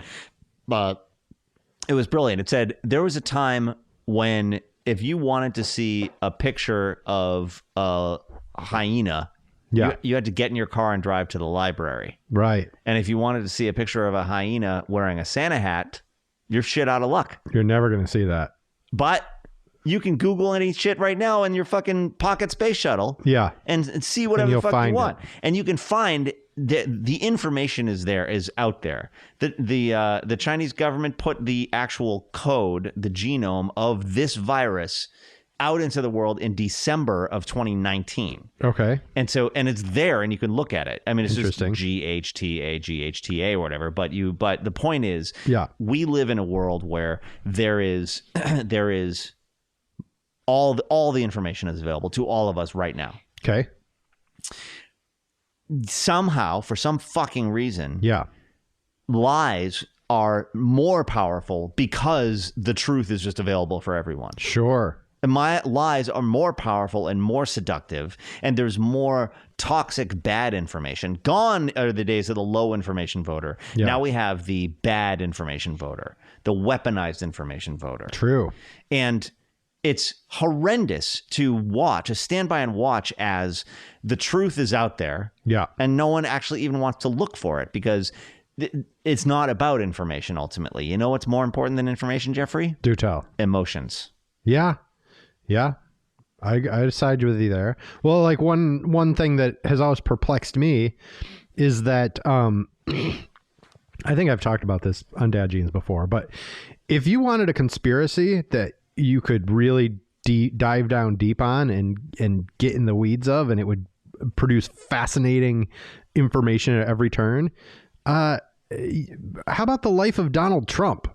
it was brilliant. It said there was a time when if you wanted to see a picture of a hyena, you had to get in your car and drive to the library. Right. And if you wanted to see a picture of a hyena wearing a Santa hat, you're shit out of luck. You're never going to see that. But you can Google any shit right now in your fucking pocket space shuttle. Yeah. And see whatever the fuck you want. And you can find the information is out there. The Chinese government put the actual code, the genome of this virus out into the world in December of 2019. Okay. And it's there and you can look at it. I mean, it's just Interesting. GHTA or whatever, but the point is, we live in a world where there is all the information is available to all of us right now. Okay. Somehow, for some fucking reason, lies are more powerful because the truth is just available for everyone. Sure. And my lies are more powerful and more seductive, and there's more toxic, bad information. Gone are the days of the low information voter. Yeah. Now we have the bad information voter, the weaponized information voter. True. And it's horrendous to stand by and watch as the truth is out there. Yeah. And no one actually even wants to look for it because it's not about information ultimately. You know what's more important than information, Jeffrey? Do tell. Emotions. Yeah. Yeah. I side with you there. Well, like one thing that has always perplexed me is that I think I've talked about this on Dad Jeans before, but if you wanted a conspiracy that you could really dive down deep on and get in the weeds of, and it would produce fascinating information at every turn, how about the life of Donald Trump?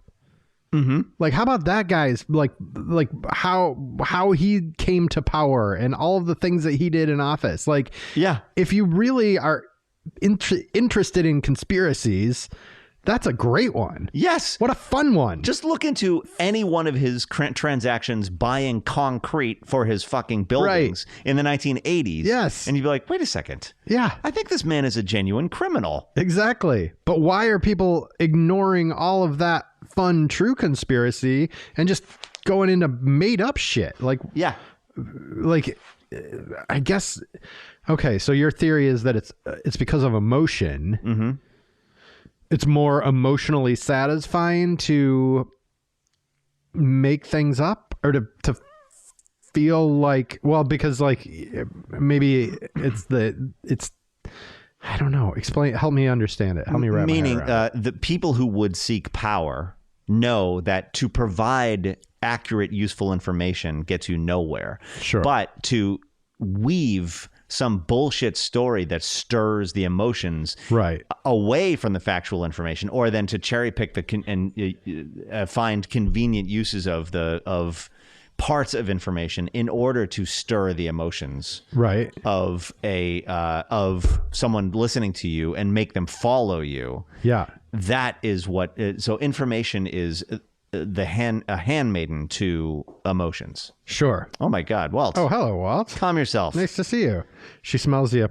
Mm-hmm. Like, how about that guy's like how he came to power and all of the things that he did in office? Like, if you really are interested in conspiracies, that's a great one. Yes. What a fun one. Just look into any one of his transactions buying concrete for his fucking buildings in the 1980s. Yes. And you'd be like, wait a second. Yeah. I think this man is a genuine criminal. Exactly. But why are people ignoring all of that fun, true conspiracy and just going into made up shit? Like, I guess. Okay. So your theory is that it's because of emotion. Mm-hmm. It's more emotionally satisfying to make things up or to feel like, well, because like maybe it's I don't know. Help me understand it. Help me wrap my head around it. The people who would seek power know that to provide accurate, useful information gets you nowhere. Sure. But to weave some bullshit story that stirs the emotions away from the factual information, or then to cherry pick and find convenient uses of parts of information in order to stir the emotions right. of of someone listening to you and make them follow you. Yeah. That is what. So information is a handmaiden to emotions. Sure. Oh my God, Walt. Oh, hello, Walt. Calm yourself. Nice to see you. He smells the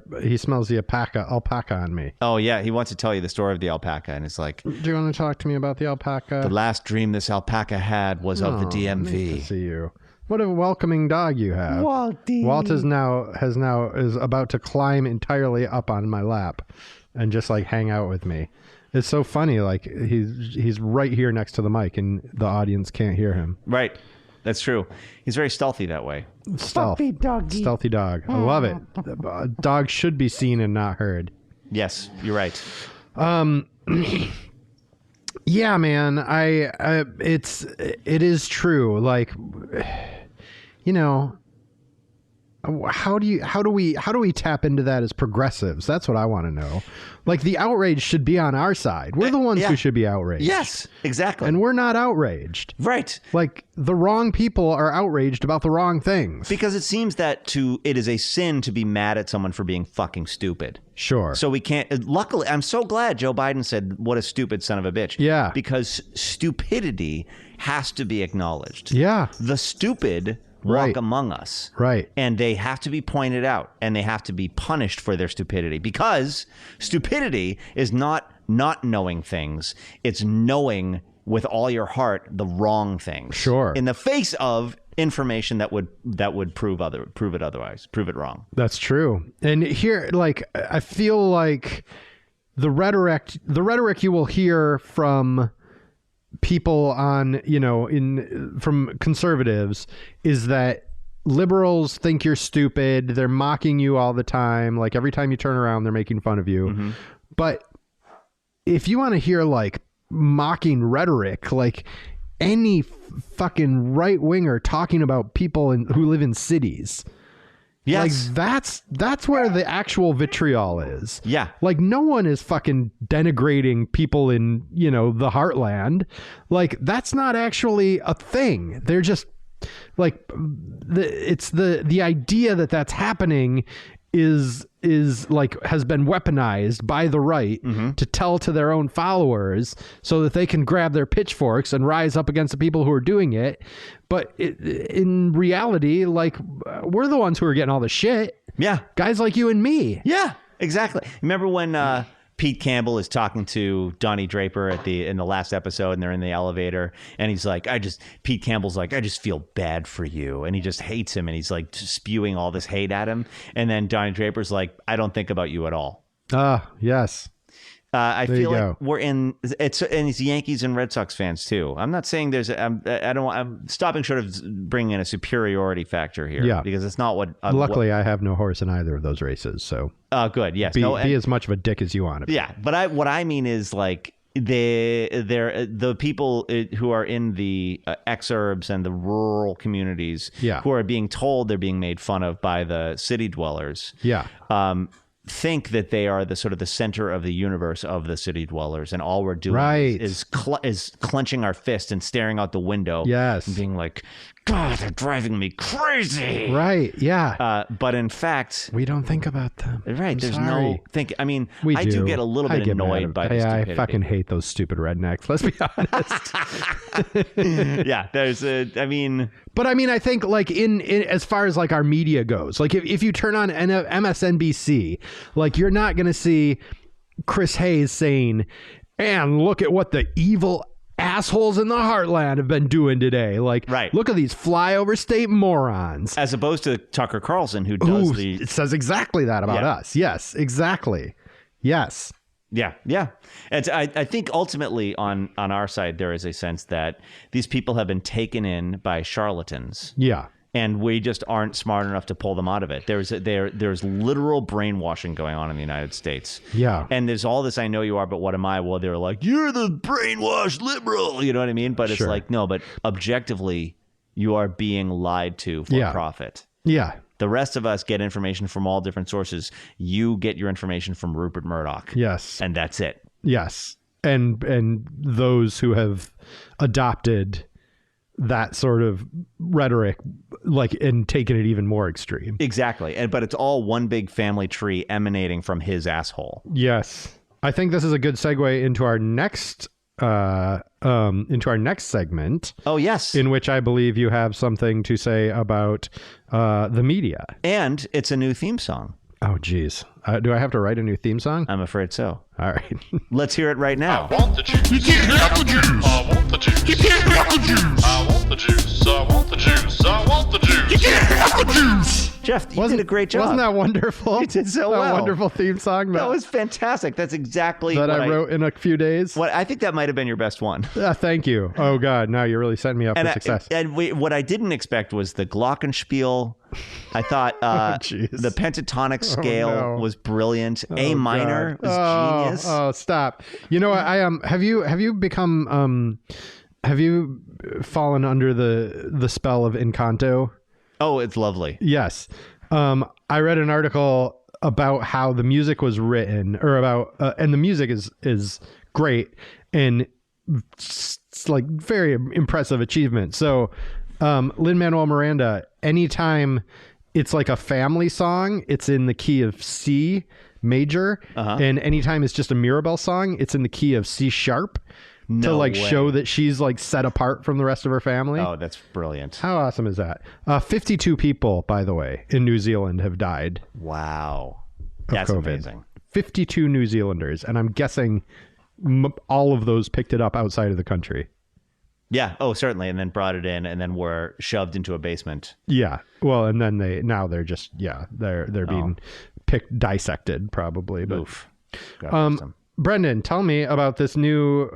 alpaca on me. Oh yeah, he wants to tell you the story of the alpaca, and it's like, do you want to talk to me about the alpaca? the last dream this alpaca had was of the DMV. Nice to see you. What a welcoming dog you have. Walty. Walt is about to climb entirely up on my lap and just like hang out with me. It's so funny. Like he's right here next to the mic, and the audience can't hear him. Right. That's true. He's very stealthy that way. Stealthy dog. I love it. Dogs should be seen and not heard. Yes, you're right. Yeah, man. It is true. Like, you know, how do we tap into that as progressives? That's what I want to know. Like, the outrage should be on our side. We're the ones who should be outraged. Yes, exactly. And we're not outraged. Right. Like, the wrong people are outraged about the wrong things. Because it seems that it is a sin to be mad at someone for being fucking stupid. Sure. So we can't. Luckily, I'm so glad Joe Biden said, "What a stupid son of a bitch." Yeah. Because stupidity has to be acknowledged. Yeah. The stupid walk among us. Right. And they have to be pointed out, and they have to be punished for their stupidity, because stupidity is not knowing things. It's knowing with all your heart the wrong things. Sure. In the face of information that would prove it wrong. That's true. And here, like, I feel like the rhetoric you will hear from people on, from conservatives is that liberals think you're stupid. They're mocking you all the time. Like, every time you turn around, they're making fun of you. Mm-hmm. But if you want to hear like mocking rhetoric, like any fucking right winger talking about people who live in cities. Yes. Like, that's where the actual vitriol is. Yeah. Like, no one is fucking denigrating people in, the heartland. Like, that's not actually a thing. They're just like, it's the idea that that's happening is like, has been weaponized by the right to tell to their own followers so that they can grab their pitchforks and rise up against the people who are doing it. But in reality, like, we're the ones who are getting all the shit. Yeah. Guys like you and me. Yeah, exactly. Remember when Pete Campbell is talking to Donnie Draper in the last episode, and they're in the elevator, and he's like, Pete Campbell's like, I just feel bad for you. And he just hates him, and he's like spewing all this hate at him. And then Donnie Draper's like, I don't think about you at all. Yes. I feel like we're and it's Yankees and Red Sox fans too. I'm not saying I'm stopping short of bringing in a superiority factor here. Yeah. Because it's not what. Luckily, I have no horse in either of those races. So. Good. Yes. Be as much of a dick as you want to be. Yeah. But what I mean is, like, the people who are in the exurbs and the rural communities who are being told they're being made fun of by the city dwellers. Yeah. Think that they are the sort of the center of the universe of the city dwellers, and all we're doing is clenching our fist and staring out the window, and being like, God, they're driving me crazy. Right. Yeah. But in fact, we don't think about them. Right. There's no think. I mean, I do get a little bit annoyed by the stupidity. I fucking hate those stupid rednecks. Let's be honest. Yeah. But I mean, I think, like, in as far as like our media goes, like if you turn on MSNBC, like, you're not going to see Chris Hayes saying, and look at what the evil assholes in the heartland have been doing today. Like, look at these flyover state morons. As opposed to Tucker Carlson, who it says exactly that about us. Yes, exactly. Yes. Yeah. Yeah. And I think ultimately on our side, there is a sense that these people have been taken in by charlatans. Yeah. And we just aren't smart enough to pull them out of it. There's literal brainwashing going on in the United States. Yeah. And there's all this, I know you are, but what am I? Well, they're like, you're the brainwashed liberal. You know what I mean? But it's like, no, but objectively, you are being lied to for profit. Yeah. The rest of us get information from all different sources. You get your information from Rupert Murdoch. Yes. And that's it. Yes. And those who have adopted that sort of rhetoric, like, and taken it even more extreme. Exactly. But it's all one big family tree emanating from his asshole. Yes. I think this is a good segue into our next segment. Oh, yes. In which I believe you have something to say about the media. And it's a new theme song. Oh, geez. Do I have to write a new theme song? I'm afraid so. All right. Let's hear it right now. I want the juice. You can't have the juice. I want the juice. You can't have the juice. I want the juice. I want the juice. I want the juice. You can't have the juice. Jeff, you did a great job. Wasn't that wonderful? You did so well. That wonderful theme song. That was fantastic. That's exactly that what I wrote in a few days. What I think that might have been your best one. Thank you. Oh, God. Now you're really setting me up for success. What I didn't expect was the glockenspiel. I thought the pentatonic scale was brilliant. A minor was genius. Oh, stop! You know what? Have you become have you fallen under the spell of Encanto? Oh, it's lovely. Yes. I read an article about how the music was written, or about and the music is great and it's like very impressive achievement. So Lin-Manuel Miranda, anytime it's like a family song, it's in the key of C major, and anytime it's just a Mirabelle song, it's in the key of C sharp. No to like way. Show that she's like set apart from the rest of her family. Oh, that's brilliant. How awesome is that? 52 people, by the way, in New Zealand have died. Wow. That's COVID. Amazing. 52 New Zealanders. And I'm guessing all of those picked it up outside of the country. Yeah. Oh, certainly. And then brought it in and then were shoved into a basement. Yeah. Well, and then they're just, they're being dissected probably. But, oof. God bless them. Brendan, tell me about this new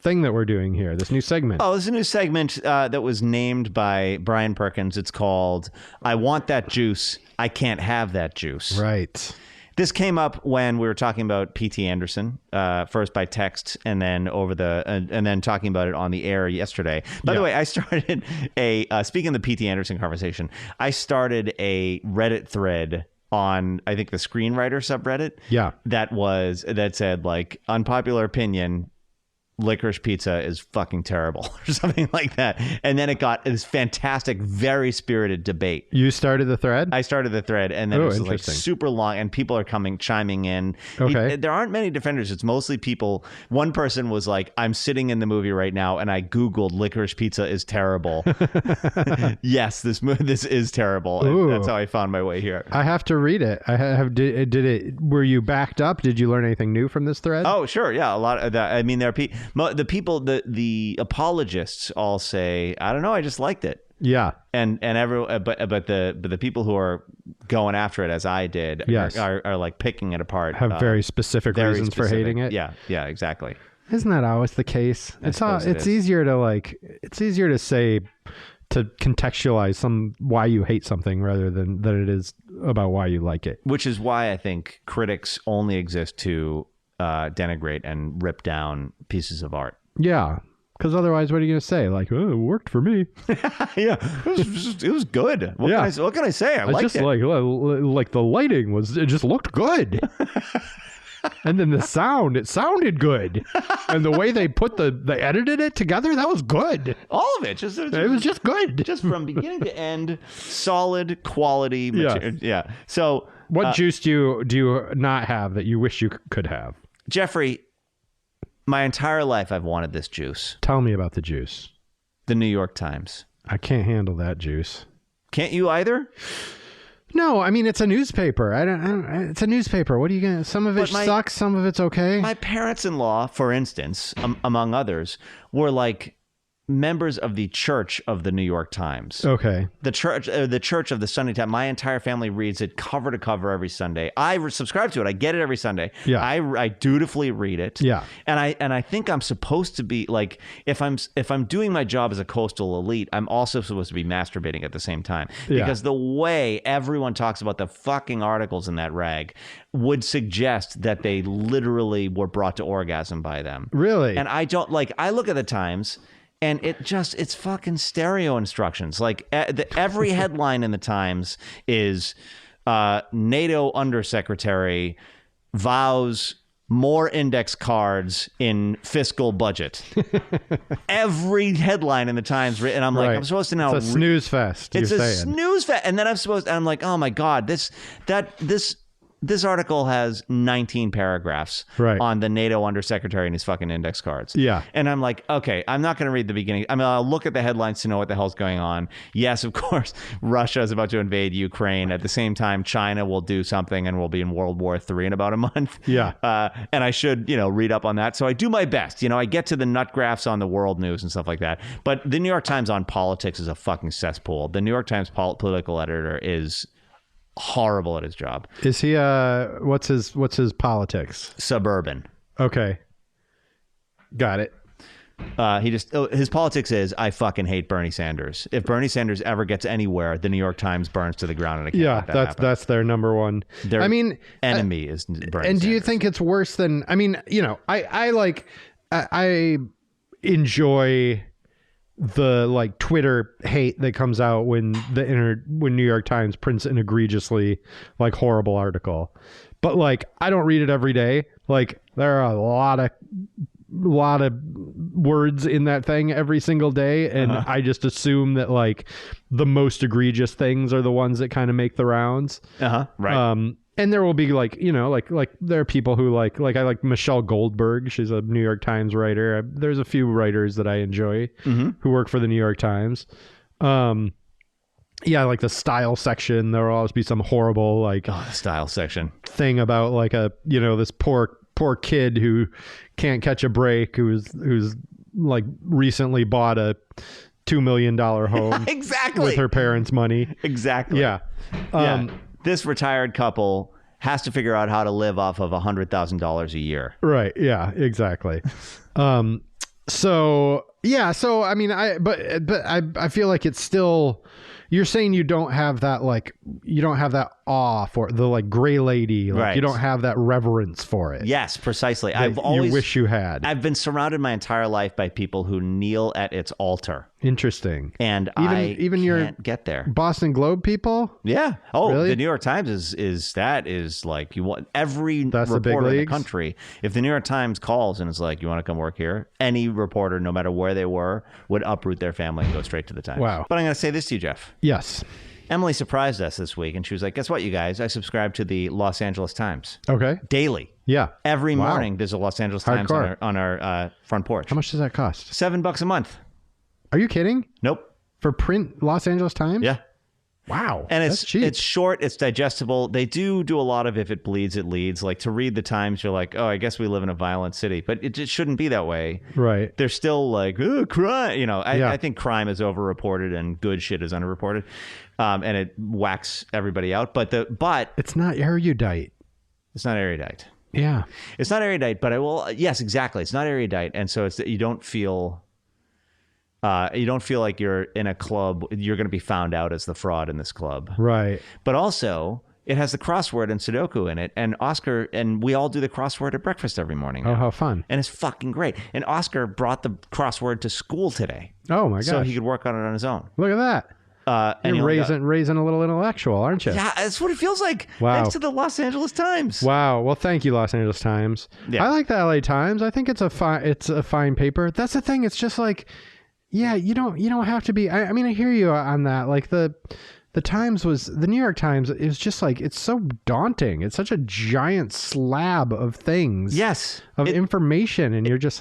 thing that we're doing here, this new segment. Oh, this is a new segment that was named by Brian Perkins. It's called I Want That Juice, I Can't Have That Juice. Right. This came up when we were talking about P.T. Anderson, first by text and then and then talking about it on the air yesterday. By the way, I started speaking of the P.T. Anderson conversation, I started a Reddit thread on, I think, the screenwriter subreddit. Yeah. That said, like, unpopular opinion, licorice pizza is fucking terrible or something like that. And then it got this fantastic, very spirited debate. You started the thread? I started the thread, and then it was like super long, and people are chiming in. Okay. There aren't many defenders. It's mostly people. One person was like, I'm sitting in the movie right now and I Googled licorice pizza is terrible. Yes, this is terrible. And that's how I found my way here. I have to read it. Did it, were you backed up? Did you learn anything new from this thread? Oh, sure. Yeah. A lot of that. I mean, there are the apologists all say, I don't know, I just liked it. Yeah. And but the people who are going after it, as I did, are like picking it apart. Have very specific reasons for hating it. Yeah. Yeah, exactly. Isn't that always the case? It's easier to say, to contextualize why you hate something rather than it is about why you like it. Which is why I think critics only exist to denigrate and rip down pieces of art. Yeah, because otherwise, what are you going to say? Like, oh, it worked for me. Yeah, it was good. What can I say? I liked it. Like the lighting it just looked good. And then the sound, it sounded good. And the way they they edited it together, that was good. All of it. It was just good. Just from beginning to end, solid quality material. Yeah. So what juice do you not have that you wish you could have? Jeffrey, my entire life I've wanted this juice. Tell me about the juice. The New York Times. I can't handle that juice. Can't you either? No, I mean, it's a newspaper. It's a newspaper. What are you going to... Some of it sucks, some of it's okay. My parents-in-law, for instance, among others, were like members of the Church of the New York Times. Okay. The Church of the Sunday Times. My entire family reads it cover to cover every Sunday. I subscribe to it. I get it every Sunday. Yeah. I dutifully read it. Yeah. And I think I'm supposed to be like, if I'm doing my job as a coastal elite, I'm also supposed to be masturbating at the same time. Because the way everyone talks about the fucking articles in that rag would suggest that they literally were brought to orgasm by them. Really? And I don't I look at the Times, and it's fucking stereo instructions. Like every headline in the Times is NATO undersecretary vows more index cards in fiscal budget. Every headline in the Times, and I'm like, I'm supposed to now. It's a snooze fest. It's a snooze fest, and then I'm like, oh my god, this article has 19 paragraphs on the NATO undersecretary and his fucking index cards. Yeah. And I'm like, okay, I'm not going to read the beginning. I mean, I'll look at the headlines to know what the hell's going on. Yes, of course, Russia is about to invade Ukraine. At the same time, China will do something and we'll be in World War III in about a month. Yeah. And I should, read up on that. So I do my best. I get to the nut graphs on the world news and stuff like that. But the New York Times on politics is a fucking cesspool. The New York Times political editor is horrible at his job. Is he what's his politics? Suburban. Okay. Got it. His politics is, I fucking hate Bernie Sanders. If Bernie Sanders ever gets anywhere, the New York Times burns to the ground, and I can't let that happen. That's their number one. Their enemy is Bernie and Sanders. Do you think it's worse than? I enjoy the Twitter hate that comes out when when New York Times prints an egregiously horrible article, but I don't read it every day. There are a lot of words in that thing every single day, and I just assume that the most egregious things are the ones that kind of make the rounds. Right. And there will be there are people who I like Michelle Goldberg. She's a New York Times writer. There's a few writers that I enjoy who work for the New York Times. The style section. There will always be some horrible the style section thing about this poor kid who can't catch a break, who's recently bought a $2 million home exactly with her parents' money. Exactly. Yeah. This retired couple has to figure out how to live off of $100,000 a year. Right. Yeah, exactly. So I mean, I feel like it's still, you're saying you don't have that awe for the gray lady, right. You don't have that reverence for it. Yes, precisely. You wish you had. I've been surrounded my entire life by people who kneel at its altar. Interesting. And even your can't get there. Boston Globe people? Yeah. Oh, really? The New York Times is you want every reporter in the country. If the New York Times calls and is like, you want to come work here? Any reporter, no matter where they were, would uproot their family and go straight to the Times. Wow. But I'm going to say this to you, Jeff. Yes. Emily surprised us this week, and she was like, guess what, you guys? I subscribe to the Los Angeles Times. Okay. Daily. Yeah. Every morning, there's a Los Angeles Times on our front porch. How much does that cost? $7 a month. Are you kidding? Nope. For print Los Angeles Times? Yeah. Wow. And that's cheap. It's short, it's digestible. They do a lot of if it bleeds, it leads. To read the Times, you're like, oh, I guess we live in a violent city. But it just shouldn't be that way. Right. They're still oh, crime. I think crime is overreported and good shit is underreported. And it whacks everybody out. But it's not erudite. It's not erudite. Yeah. It's not erudite, but yes, exactly. It's not erudite. And so it's that you don't feel like you're in a club, you're going to be found out as the fraud in this club. Right. But also, it has the crossword and Sudoku in it. And Oscar, and we all do the crossword at breakfast every morning now. Oh, how fun. And it's fucking great. And Oscar brought the crossword to school today. Oh, my gosh. So he could work on it on his own. Look at that. You're raising a little intellectual, aren't you? Yeah, that's what it feels like. Wow. Thanks to the Los Angeles Times. Wow. Well, thank you, Los Angeles Times. Yeah. I like the LA Times. I think it's a fine paper. That's the thing. It's just yeah, you don't have to be. I mean, I hear you on that. The New York Times is just it's so daunting. It's such a giant slab of things. Yes. Of information. And you're just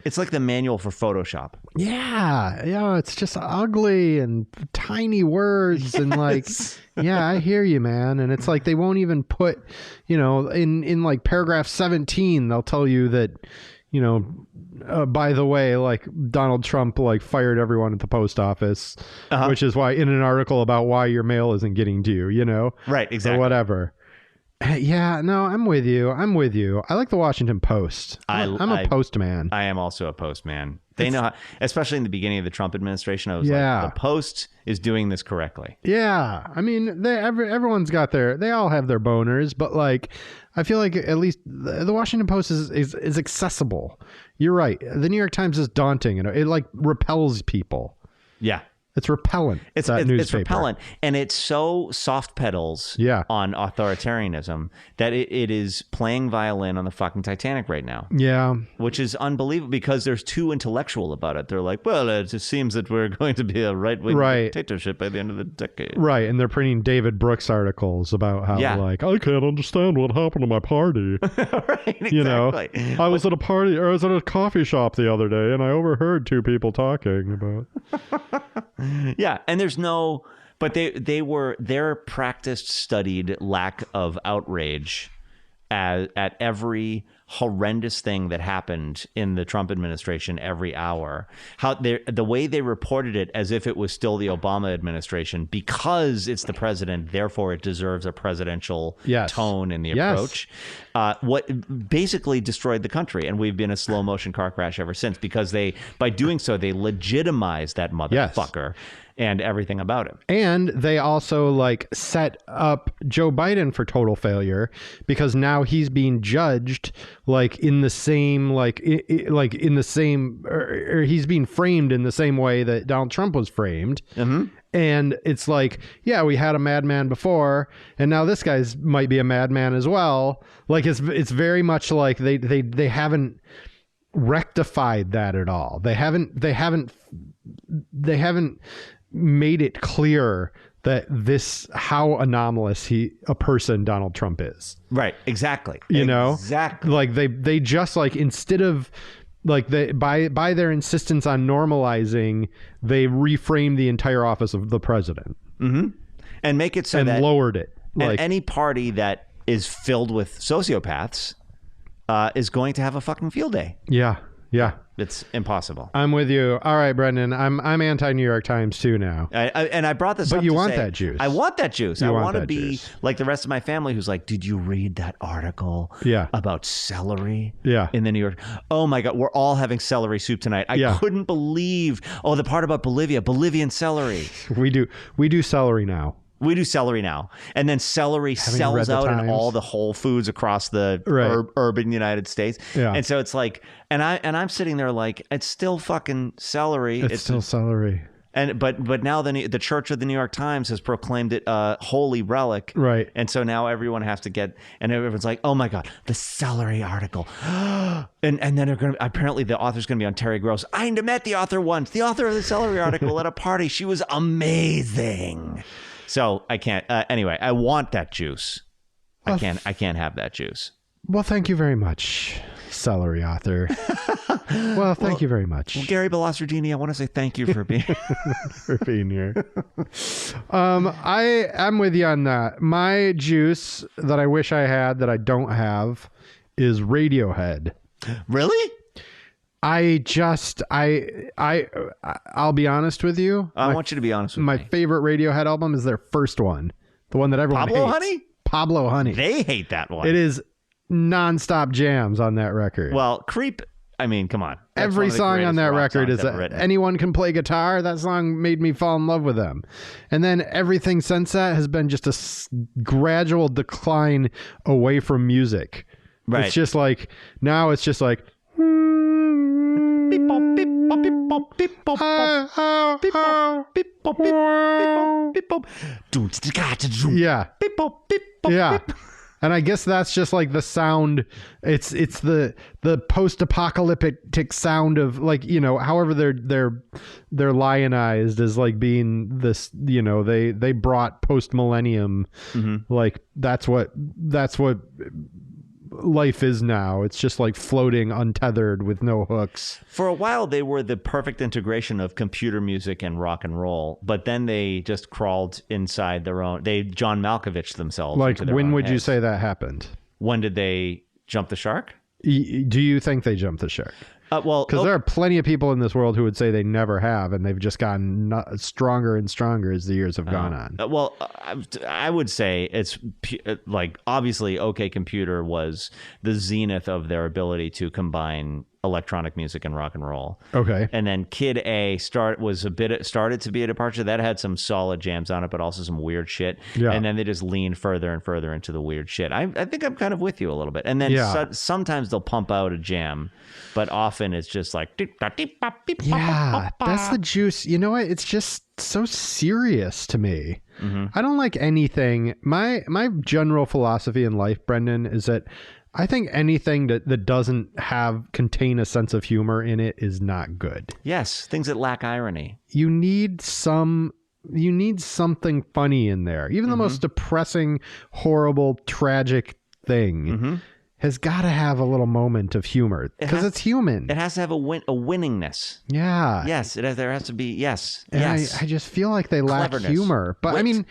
it's like the manual for Photoshop. Yeah. Yeah. It's just ugly and tiny words. Yes. And yeah, I hear you, man. And it's they won't even put, in paragraph 17, they'll tell you that, by the way, Donald Trump fired everyone at the post office, which is why in an article about why your mail isn't getting to you, right, exactly, or whatever. Yeah, no, I'm with you. I like the Washington Post. I'm a postman. I am also a postman. They know how, especially in the beginning of the Trump administration, I was the Post is doing this correctly. Yeah, I mean, everyone's got they all have their boners, but I feel like at least the Washington Post is accessible. You're right. The New York Times is daunting. It repels people. Yeah. It's repellent. It's repellent, and it so soft pedals on authoritarianism that it is playing violin on the fucking Titanic right now. Yeah, which is unbelievable because there's too intellectual about it. They're like, well, it just seems that we're going to be a right-wing dictatorship by the end of the decade. Right, and they're printing David Brooks articles about how like, I can't understand what happened to my party. Right, exactly. You know, I was at a party, or I was at a coffee shop the other day, and I overheard two people talking about. Yeah, and there's no, but their practiced, studied lack of outrage at every horrendous thing that happened in the Trump administration every hour. How the way they reported it as if it was still the Obama administration, because it's the president, therefore it deserves a presidential tone in the approach. What basically destroyed the country, and we've been a slow motion car crash ever since, because by doing so they legitimized that motherfucker. And everything about him. And they also like set up Joe Biden for total failure, because now he's being judged like in the same or he's being framed in the same way that Donald Trump was framed. Mm-hmm. And it's like, yeah, we had a madman before, and now this guy's might be a madman as well. Like it's very much like they haven't rectified that at all. They haven't made it clear that how anomalous a person Donald Trump is. Right. Exactly. You know, exactly. Like they just like, instead of like by their insistence on normalizing, they reframe the entire office of the president. Mm-hmm. And make it so and that lowered it. Like any party that is filled with sociopaths is going to have a fucking field day. Yeah. Yeah. It's impossible. I'm with you. All right, Brendan. I'm anti-New York Times too now. I brought this up. But you want that juice. I want that juice. I want to be like the rest of my family who's like, did you read that article about celery in the New York? Oh my God, we're all having celery soup tonight. I couldn't believe, the part about Bolivian celery. We do celery now. We do celery now. And then celery sells out in all the Whole Foods across the urban United States. Yeah. And so it's like, and I'm sitting there like, it's still fucking celery. It's still celery. And but now the Church of the New York Times has proclaimed it a holy relic. Right. And so now everyone has to get, and everyone's like, oh my God, the celery article. and then they're going to, apparently the author's going to be on Terry Gross. I met the author once, the author of the celery article at a party. She was amazing. So I can't. Anyway, I want that juice. I can't have that juice. Well, thank you very much, celery author. Well, thank you very much. Well, Gary Belostradini, I want to say thank you for being here. I'm with you on that. My juice that I wish I had that I don't have is Radiohead. Really? I'll be honest with you. I want you to be honest with me. My favorite Radiohead album is their first one. The one that everyone hates. Honey? Pablo Honey. They hate that one. It is nonstop jams on that record. Well, Creep, I mean, come on. That's every song on that record is anyone can play guitar. That song made me fall in love with them. And then everything since that has been just a gradual decline away from music. Right. It's just like, now it's just like, yeah. Yeah. And I guess that's just like the sound. It's the post-apocalyptic sound of, like, you know, however they're lionized as like being this, you know, they brought post-millennium. Mm-hmm. Like that's what life is now. It's just like floating untethered with no hooks. For a while they were the perfect integration of computer music and rock and roll, but then they just crawled inside their own, they John Malkovich themselves. Like, when would you say that happened? When did they jump the shark? Do you think they jumped the shark? Well, because there are plenty of people in this world who would say they never have, and they've just gotten stronger and stronger as the years have gone on. Well, I would say it's like, obviously OK Computer was the zenith of their ability to combine electronic music and rock and roll. Okay. And then Kid A started to be a departure. That had some solid jams on it, but also some weird shit. Yeah. And then they just leaned further and further into the weird shit. I think I'm kind of with you a little bit. And then sometimes they'll pump out a jam, but often it's just like... Yeah, that's the juice. You know what? It's just so serious to me. Mm-hmm. I don't like anything. My general philosophy in life, Brendan, is that I think anything that doesn't contain a sense of humor in it is not good. Yes, things that lack irony. You need something funny in there. Even the most depressing, horrible, tragic thing has got to have a little moment of humor because it's human. It has to have a winningness. Yeah. Yes, there has to be. Yes. And yes. I just feel like they lack humor. But I mean,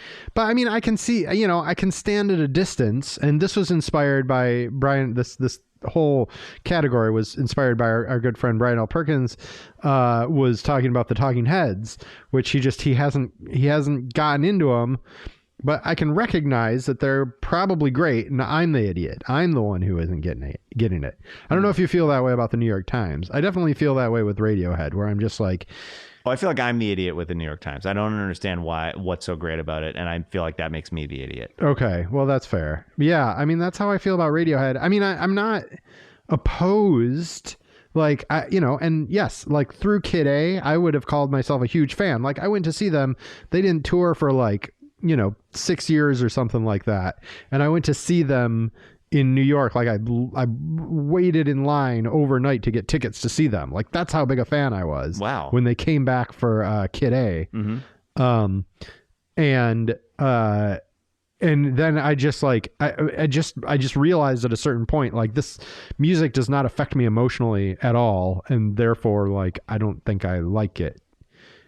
I can see. I can stand at a distance, and this was inspired by Brian. This whole category was inspired by our good friend Brian L. Perkins. Was talking about the Talking Heads, which he hasn't gotten into them. But I can recognize that they're probably great, and I'm the idiot. I'm the one who isn't getting it. I don't know if you feel that way about the New York Times. I definitely feel that way with Radiohead, where I'm just like... Oh, I feel like I'm the idiot with the New York Times. I don't understand what's so great about it, and I feel like that makes me the idiot. Okay, well, that's fair. Yeah, I mean, that's how I feel about Radiohead. I mean, I'm not opposed... Like, and yes, like through Kid A, I would have called myself a huge fan. Like, I went to see them. They didn't tour for 6 years or something like that. And I went to see them in New York. Like I waited in line overnight to get tickets to see them. Like that's how big a fan I was. Wow. When they came back for Kid A. Mm-hmm. And then I just I just realized at a certain point, like this music does not affect me emotionally at all. And therefore, like, I don't think I like it.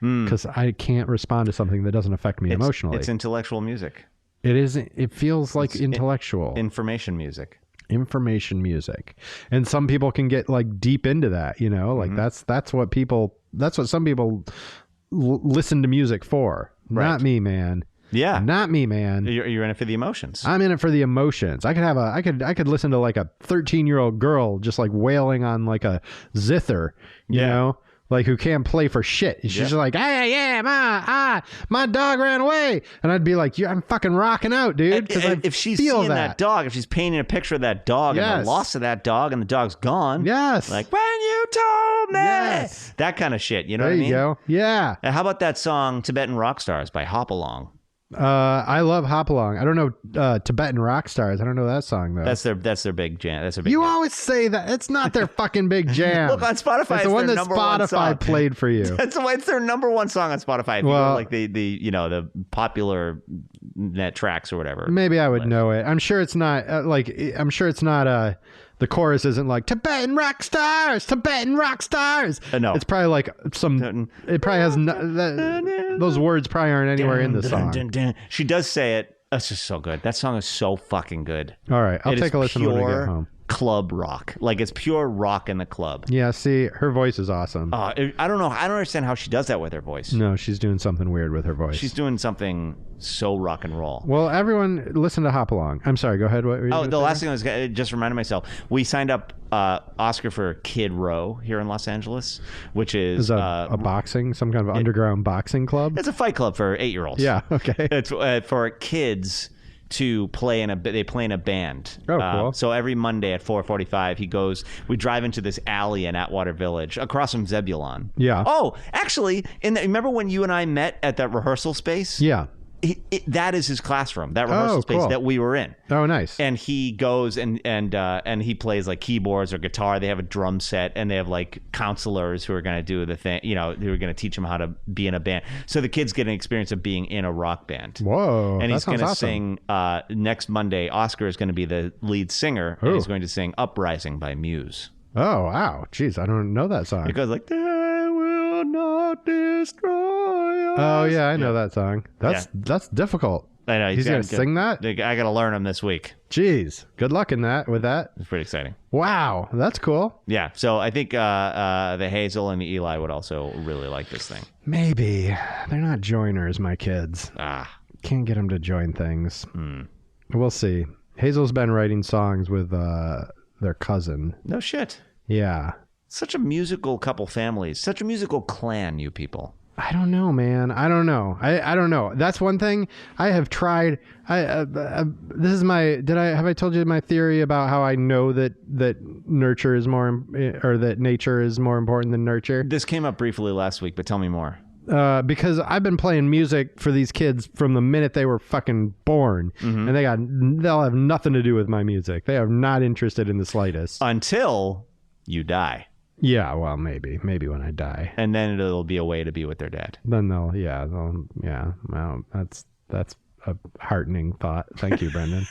Because I can't respond to something that doesn't affect me emotionally. It's intellectual music. It isn't. It feels like intellectual. Information music. Information music. And some people can get like deep into that, like that's what some people listen to music for. Right. Not me, man. Yeah. Not me, man. You're in it for the emotions. I'm in it for the emotions. I could listen to like a 13-year-old girl just like wailing on like a zither, you know? Like who can't play for shit. And she's just like, hey, my dog ran away. And I'd be like, I'm fucking rocking out, dude. If she's seeing that dog, if she's painting a picture of that dog and the loss of that dog and the dog's gone. Yes. Like, when you told me. Yes. That kind of shit. You know what I mean? There you go. Yeah. And how about that song, Tibetan Rock Stars by Hop Along? I love Hop Along. I don't know Tibetan Rock Stars. I don't know that song though. That's their big jam. That's their big. You jam. Always say that. It's not their fucking big jam. Look on Spotify. It's the one that Spotify played for you. It's their number one song on Spotify. If you go like the popular net tracks or whatever. Maybe I would know it. I'm sure it's not the chorus isn't like Tibetan Rock Stars, Tibetan Rock Stars. No, it's probably like some. It probably has those words probably aren't anywhere in the song. She does say it. That's just so good. That song is so fucking good. All right, I'll take a listen when I get home. Club rock, like it's pure rock in the club. Yeah, see, her voice is awesome. I don't know. I don't understand how she does that with her voice. No, she's doing something weird with her voice. She's doing something so rock and roll. Well, everyone, listen to Hop Along. I'm sorry. Go ahead. What were you the last thing I was just reminded myself. We signed up Oscar for Kid Row here in Los Angeles, which is a boxing, some kind of underground boxing club. It's a fight club for 8-year-olds. Yeah. Okay. It's for kids to play they play in a band. Oh, cool. So every Monday at 4:45, we drive into this alley in Atwater Village across from Zebulon. Yeah. Oh, actually, remember when you and I met at that rehearsal space? Yeah. That is his classroom, that rehearsal space that we were in. Oh, nice. And he goes and he plays like keyboards or guitar. They have a drum set and they have like counselors who are going to do the thing, who are going to teach them how to be in a band. So the kids get an experience of being in a rock band. Whoa. And he's going to sing next Monday. Oscar is going to be the lead singer. And he's going to sing Uprising by Muse. Oh, wow. Jeez, I don't know that song. It goes like, they will not destroy us. Oh, yeah, I know that song. That's difficult. I know. He's going to sing that? I got to learn him this week. Jeez. Good luck with that. It's pretty exciting. Wow. That's cool. Yeah. So I think the Hazel and the Eli would also really like this thing. Maybe. They're not joiners, my kids. Can't get them to join things. We'll see. Hazel's been writing songs with their cousin. No shit. Yeah. Such a musical couple families. Such a musical clan, you people. I don't know, man. I don't know. I don't know. That's one thing I have tried. This is my. Have I told you my theory about how I know that nurture is more, or that nature is more important than nurture? This came up briefly last week, but tell me more. Because I've been playing music for these kids from the minute they were fucking born, and they'll have nothing to do with my music. They are not interested in the slightest until you die. Yeah, well, maybe when I die, and then it'll be a way to be with their dad. Then they'll. Well, that's a heartening thought. Thank you, Brendan.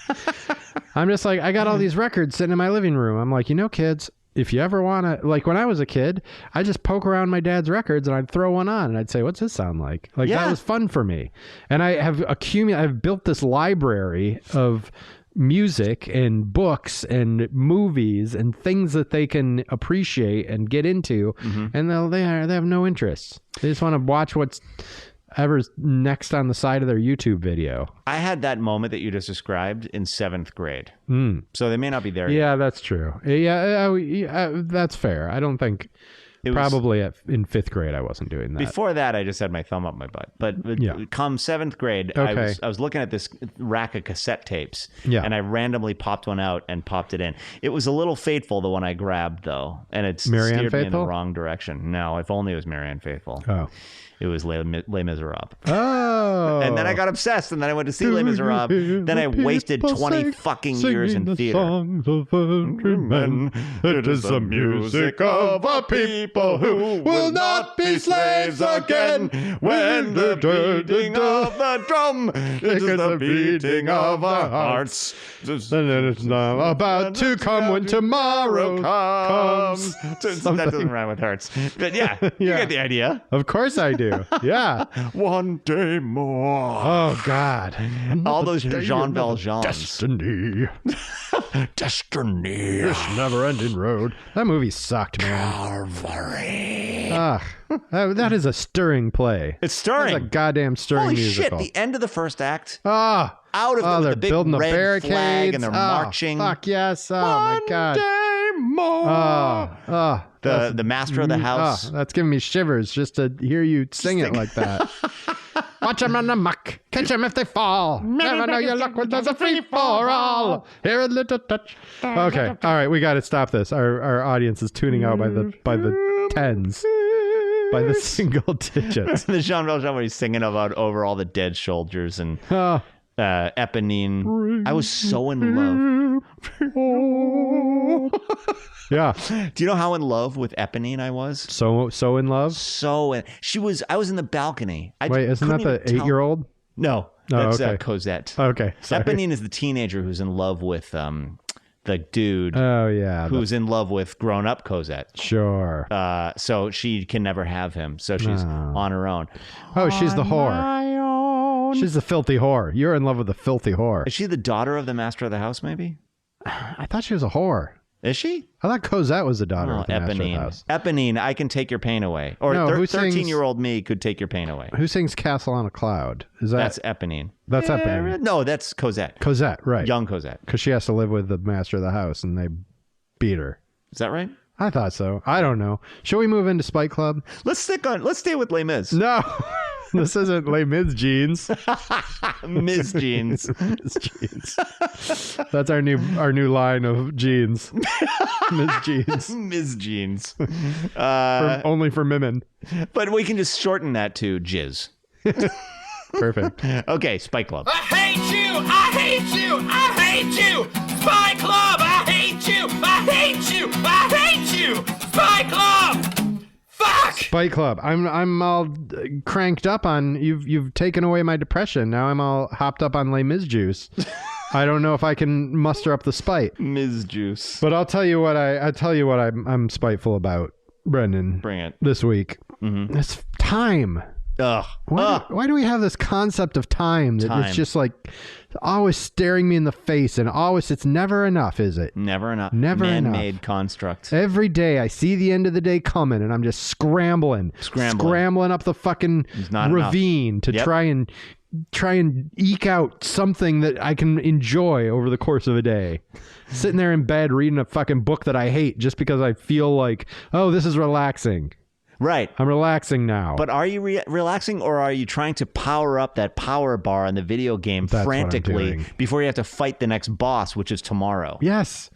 I'm just like, I got all these records sitting in my living room. I'm like, kids, if you ever want to, like when I was a kid, I just poke around my dad's records and I'd throw one on and I'd say, what's this sound like? That was fun for me. And I have I've built this library of music and books and movies and things that they can appreciate and get into, and they have no interest. They just want to watch whatever's next on the side of their YouTube video. I had that moment that you just described in 7th grade. So they may not be there yet. Yeah, that's true. Yeah, that's fair. I don't think... Probably in 5th grade, I wasn't doing that. Before that, I just had my thumb up my butt. But come 7th grade, I was looking at this rack of cassette tapes, and I randomly popped one out and popped it in. It was a little Faithful, the one I grabbed, though, and it steered me in the wrong direction. No, if only it was Marianne Faithfull. Oh. It was Les Miserables. Oh. And then I got obsessed, and then I went to see Les Miserables. Then I wasted 20 fucking years in theater. Songs of countrymen. It is the music of a people who will not be slaves again. When the beating of the drum is the beating of our hearts. And it's not about to come when tomorrow comes. That doesn't rhyme with hearts. But you get the idea. Of course I do. Yeah. One day more. Oh, God. All those Jean Valjeans. Destiny. Destiny. This never-ending road. That movie sucked, man. Calvary. That is a stirring play. It's stirring. It's a goddamn stirring Holy musical. Shit, the end of the first act. Out of the they're big building the red barricades. flag and they're marching. Fuck yes. Oh, my God. More. The master of the house. That's giving me shivers just to hear you sing it like that. Watch them run amok. Catch them if they fall. Never know your luck when there's a free for all. Hear a little touch. Okay. All right. We got to stop this. Our audience is tuning out by the tens. By the single digits. The Jean Valjean where he's singing about over all the dead soldiers and Eponine. I was so in love. Yeah. Do you know how in love with Eponine I was? So in love? I was in the balcony. Wait, isn't that the 8-year-old? No. That's Cosette. Okay. Sorry. Eponine is the teenager who's in love with the dude. Oh, yeah. Who's in love with grown-up Cosette. Sure. So she can never have him. So she's on her own. Oh, she's the whore. She's the filthy whore. You're in love with the filthy whore. Is she the daughter of the master of the house, maybe? I thought she was a whore. Is she? I thought Cosette was the daughter of the master of the house. Eponine, I can take your pain away. Or 13-year-old me could take your pain away. Who sings Castle on a Cloud? That's Eponine. That's Eponine. No, that's Cosette. Cosette, right. Young Cosette. Because she has to live with the master of the house and they beat her. Is that right? I thought so. I don't know. Shall we move into Spike Club? Let's stay with Les Mis. No. This isn't Les Mis jeans. Ms. jeans. Ms. jeans. That's our new line of jeans. Ms. jeans. Ms. jeans. Only for Mimmin. But we can just shorten that to jizz. Perfect. Okay, Spike Club. I hate you! I hate you! I hate you! Spy Club! I hate you! I hate you! I hate you! Spy Club! Fuck! Spike Club. I'm all cranked up on you've taken away my depression. Now I'm all hopped up on Les Mis juice. I don't know if I can muster up the spite. Ms. Juice. But I'll tell you what I'm spiteful about, Brendan. Bring it. This week. Mm-hmm. It's time. Ugh. Why do we have this concept of time that it's just like always staring me in the face and always it's never enough, is it? Never enough. Never enough. Man-made construct. Every day I see the end of the day coming and I'm just scrambling up the fucking ravine to try and try and eke out something that I can enjoy over the course of a day. Sitting there in bed reading a fucking book that I hate just because I feel like, oh, this is relaxing. Right. I'm relaxing now. But are you relaxing, or are you trying to power up that power bar in the video game frantically before you have to fight the next boss, which is tomorrow? Yes.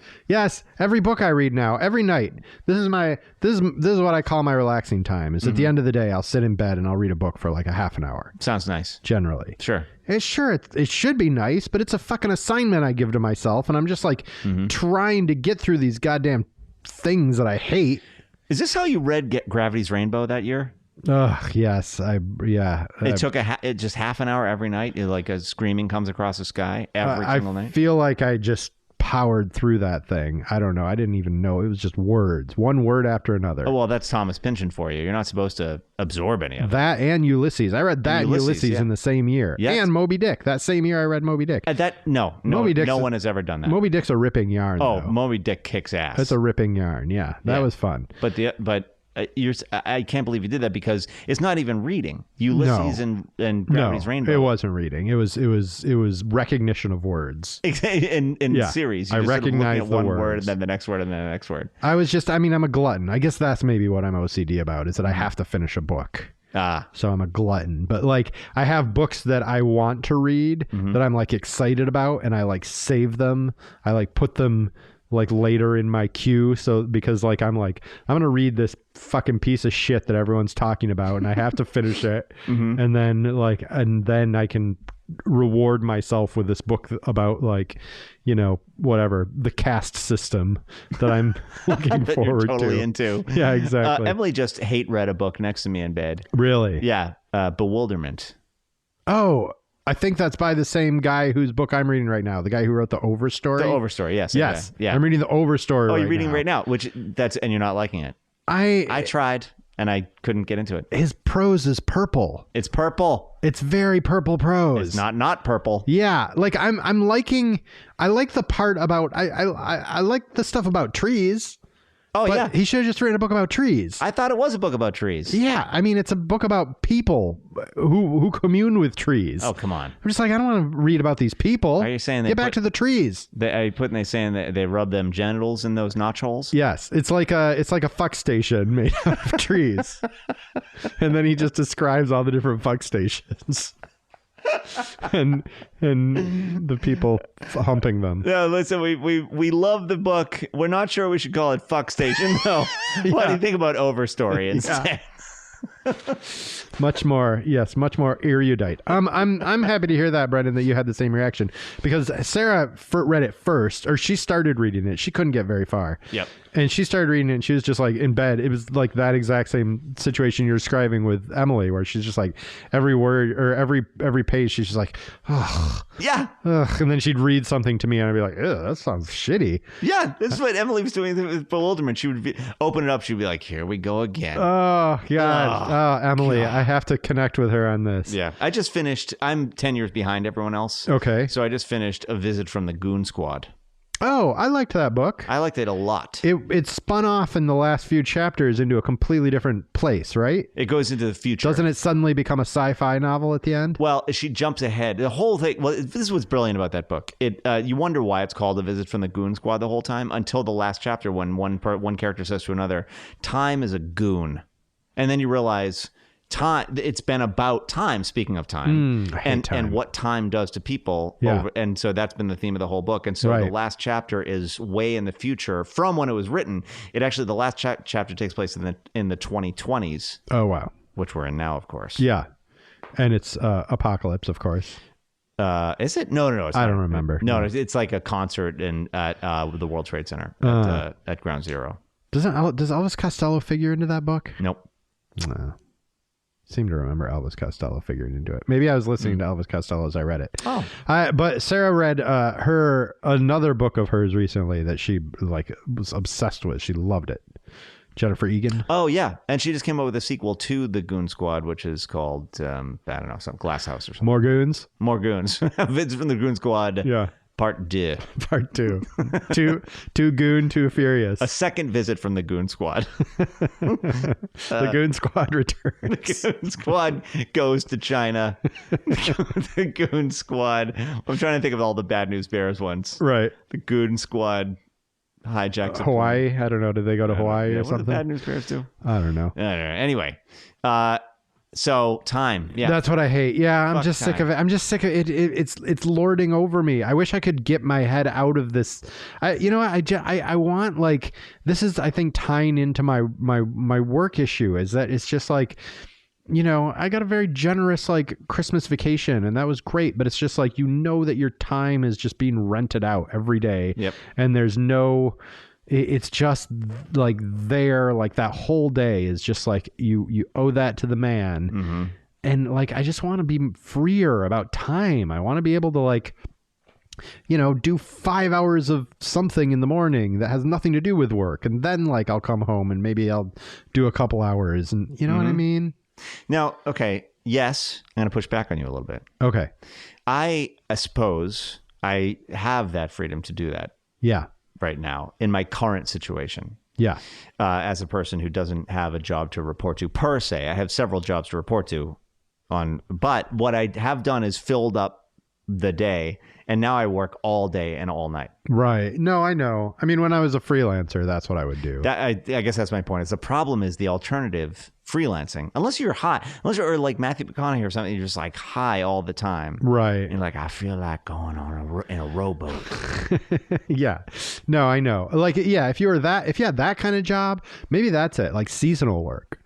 Every book I read now, every night. This is what I call my relaxing time. Is at the end of the day, I'll sit in bed and I'll read a book for like a half an hour. Sounds nice. Generally. Sure. It should be nice, but it's a fucking assignment I give to myself, and I'm just like trying to get through these goddamn things that I hate. Is this how you read Gravity's Rainbow that year? Yes. It took just half an hour every night. Like a screaming comes across the sky every single night. I feel like I just powered through that thing. I don't know. I didn't even know. It was just words, one word after another. Oh, well, that's Thomas Pynchon for you. You're not supposed to absorb any of it. That and Ulysses. I read that and Ulysses in the same year. Yes. And Moby Dick. That same year I read Moby Dick. No one has ever done that. Moby Dick's a ripping yarn. Oh, though. Moby Dick kicks ass. That's a ripping yarn. Yeah, that was fun. I can't believe you did that, because it's not even reading. Ulysses and Gravity's Rainbow. It wasn't reading. It was recognition of words. in series, I recognize at one words. word, and then the next word, and then the next word. I'm a glutton. I guess that's maybe what I'm OCD about, is that I have to finish a book. So I'm a glutton. But like, I have books that I want to read that I'm like excited about, and I like save them. I like put them like later in my queue, so because like I'm gonna read this fucking piece of shit that everyone's talking about, and I have to finish it, and then I can reward myself with this book about like, you know, whatever, the caste system that I'm looking that forward you're totally to. into. Yeah, exactly. Emily just read a book next to me in bed. Really? Yeah, Bewilderment. Oh, I think that's by the same guy whose book I'm reading right now. The guy who wrote the Overstory. The Overstory, yes. Yes. Okay. Yeah. I'm reading the Overstory. Oh, you're reading right now, and you're not liking it. I tried and I couldn't get into it. His prose is purple. It's purple. It's very purple prose. It's not purple. Yeah, like I like the part about I like the stuff about trees. Oh, but yeah. He should have just written a book about trees. I thought it was a book about trees. Yeah, I mean, it's a book about people who commune with trees. Oh, come on. I'm just like, I don't want to read about these people. Are you saying get back to the trees? They saying that they rub them genitals in those notch holes? Yes, it's like a fuck station made out of trees, and then he just describes all the different fuck stations. and the people humping them. No, listen, we love the book. We're not sure we should call it Fuck Station, though. What do you think about Overstory instead? Much more erudite. I'm happy to hear that, Brendan, that you had the same reaction, because Sarah read it first, or she started reading it. She couldn't get very far. Yep. And she started reading it, and she was just like in bed. It was like that exact same situation you're describing with Emily, where she's just like every word or every page, she's just like, ugh. Yeah. Ugh. And then she'd read something to me, and I'd be like, ugh, that sounds shitty. Yeah, this is what Emily was doing with Bewilderment. She would open it up. She'd be like, here we go again. Oh, God. Oh, Emily, God. I have to connect with her on this. Yeah. I just finished. I'm 10 years behind everyone else. Okay. So I just finished A Visit from the Goon Squad. Oh, I liked that book. I liked it a lot. It spun off in the last few chapters into a completely different place, right? It goes into the future. Doesn't it suddenly become a sci-fi novel at the end? Well, she jumps ahead. The whole thing, well, this is what's brilliant about that book. You wonder why it's called A Visit from the Goon Squad the whole time, until the last chapter when one character says to another, time is a goon. And then you realize... time, it's been about time, speaking of time, and what time does to people. Yeah. And so that's been the theme of the whole book. And so the last chapter is way in the future from when it was written. It actually, the last chapter takes place in the 2020s. Oh, wow. Which we're in now, of course. Yeah. And it's Apocalypse, of course. Is it? No. It's I don't remember. No, it's like a concert at the World Trade Center at Ground Zero. Does Elvis Costello figure into that book? Nope. No. Seem to remember Elvis Costello figuring into it. Maybe I was listening to Elvis Costello as I read it. Oh, but Sarah read another book of hers recently that she was obsessed with. She loved it. Jennifer Egan. Oh yeah, and she just came up with a sequel to The Goon Squad, which is called I don't know, some Glass House or something. More Goons. More Goons. It's from the Goon Squad. Yeah. Part 2. Part 2. Too goon, too furious. A second visit from the Goon Squad. The Goon Squad returns. The Goon Squad goes to China. The Goon Squad. I'm trying to think of all the Bad News Bears ones. Right. The Goon Squad hijacks Hawaii. I don't know. Did they go to Hawaii or what something? What did Bad News Bears do? I don't know. Anyway. So time. Yeah. That's what I hate. Yeah, I'm just time. sick of it. I'm just sick of it. It's lording over me. I wish I could get my head out of this. I want, like, this is, I think, tying into my work issue, is that it's just like, I got a very generous, like, Christmas vacation, and that was great, but it's just like, that your time is just being rented out every day. Yep. And there's no, it's just like there, like that whole day is just like you owe that to the man. Mm-hmm. And like, I just want to be freer about time. I want to be able to, like, do 5 hours of something in the morning that has nothing to do with work. And then, like, I'll come home and maybe I'll do a couple hours, and you know what I mean? Now, okay. Yes. I'm going to push back on you a little bit. Okay. I suppose I have that freedom to do that. Yeah. Right now in my current situation. Yeah. As a person who doesn't have a job to report to per se. I have several jobs to report to but what I have done is filled up the day, and now I work all day and all night. Right. No, I know. I mean, when I was a freelancer, that's what I would do. I guess that's my point. Is the problem is the alternative, freelancing. Unless you're unless you're like Matthew McConaughey or something, you're just like high all the time. Right. And you're like, I feel like going on in a rowboat. Yeah. No, I know. Like, yeah, if you had that kind of job, maybe that's it. Like seasonal work.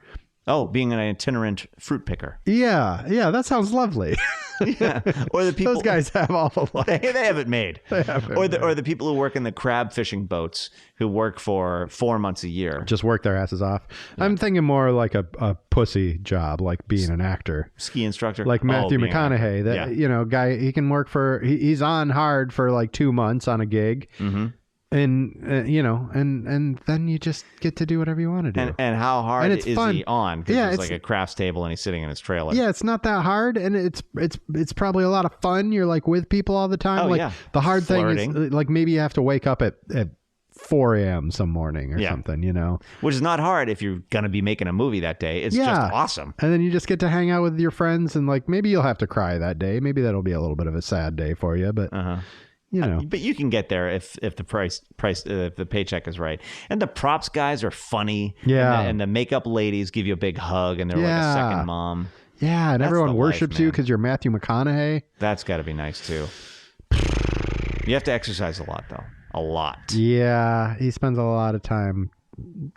Oh, being an itinerant fruit picker. Yeah. Yeah. That sounds lovely. Yeah. Or the people, those guys have all the life. They have it made. Or the people who work in the crab fishing boats who work for 4 months a year. Just work their asses off. Yeah. I'm thinking more like a pussy job, like being an actor. Ski instructor. Like Matthew McConaughey. That guy, he can work he's on hard for like 2 months on a gig. Mm-hmm. And and then you just get to do whatever you want to do. And how hard is fun. he on? Because it's like a crafts table and he's sitting in his trailer. Yeah, it's not that hard, and it's probably a lot of fun. You're like with people all the time. Oh, like yeah. The hard Flirting. thing is like maybe you have to wake up at 4 a.m. some morning or something, Which is not hard if you're gonna be making a movie that day. It's just awesome. And then you just get to hang out with your friends, and like maybe you'll have to cry that day. Maybe that'll be a little bit of a sad day for you, but. But you can get there if the paycheck is right. And the props guys are funny. Yeah. And the makeup ladies give you a big hug, and they're like a second mom. Yeah, and That's everyone the worships life, you man. because you're Matthew McConaughey. That's got to be nice too. You have to exercise a lot, though. A lot. Yeah, he spends a lot of time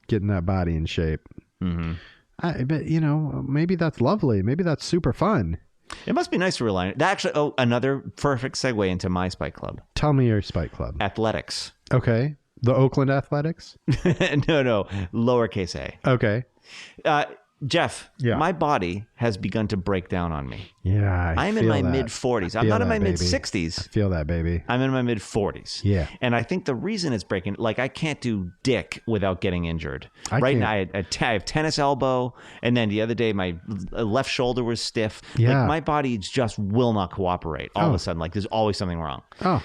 getting that body in shape. Mm-hmm. But maybe that's lovely. Maybe that's super fun. It must be nice to rely on it. Actually, another perfect segue into my Spike Club. Tell me your Spike Club. Athletics. Okay. The Oakland Athletics? No. Lowercase a. Okay. Jeff, my body has begun to break down on me. Yeah, I'm in my mid-40s. I'm not in my mid-60s. I feel that, baby. I'm in my mid-40s. Yeah. And I think the reason it's breaking, like, I can't do dick without getting injured. Right now, I have tennis elbow, and then the other day, my left shoulder was stiff. Yeah. Like, my body just will not cooperate all of a sudden. Like, there's always something wrong. Oh.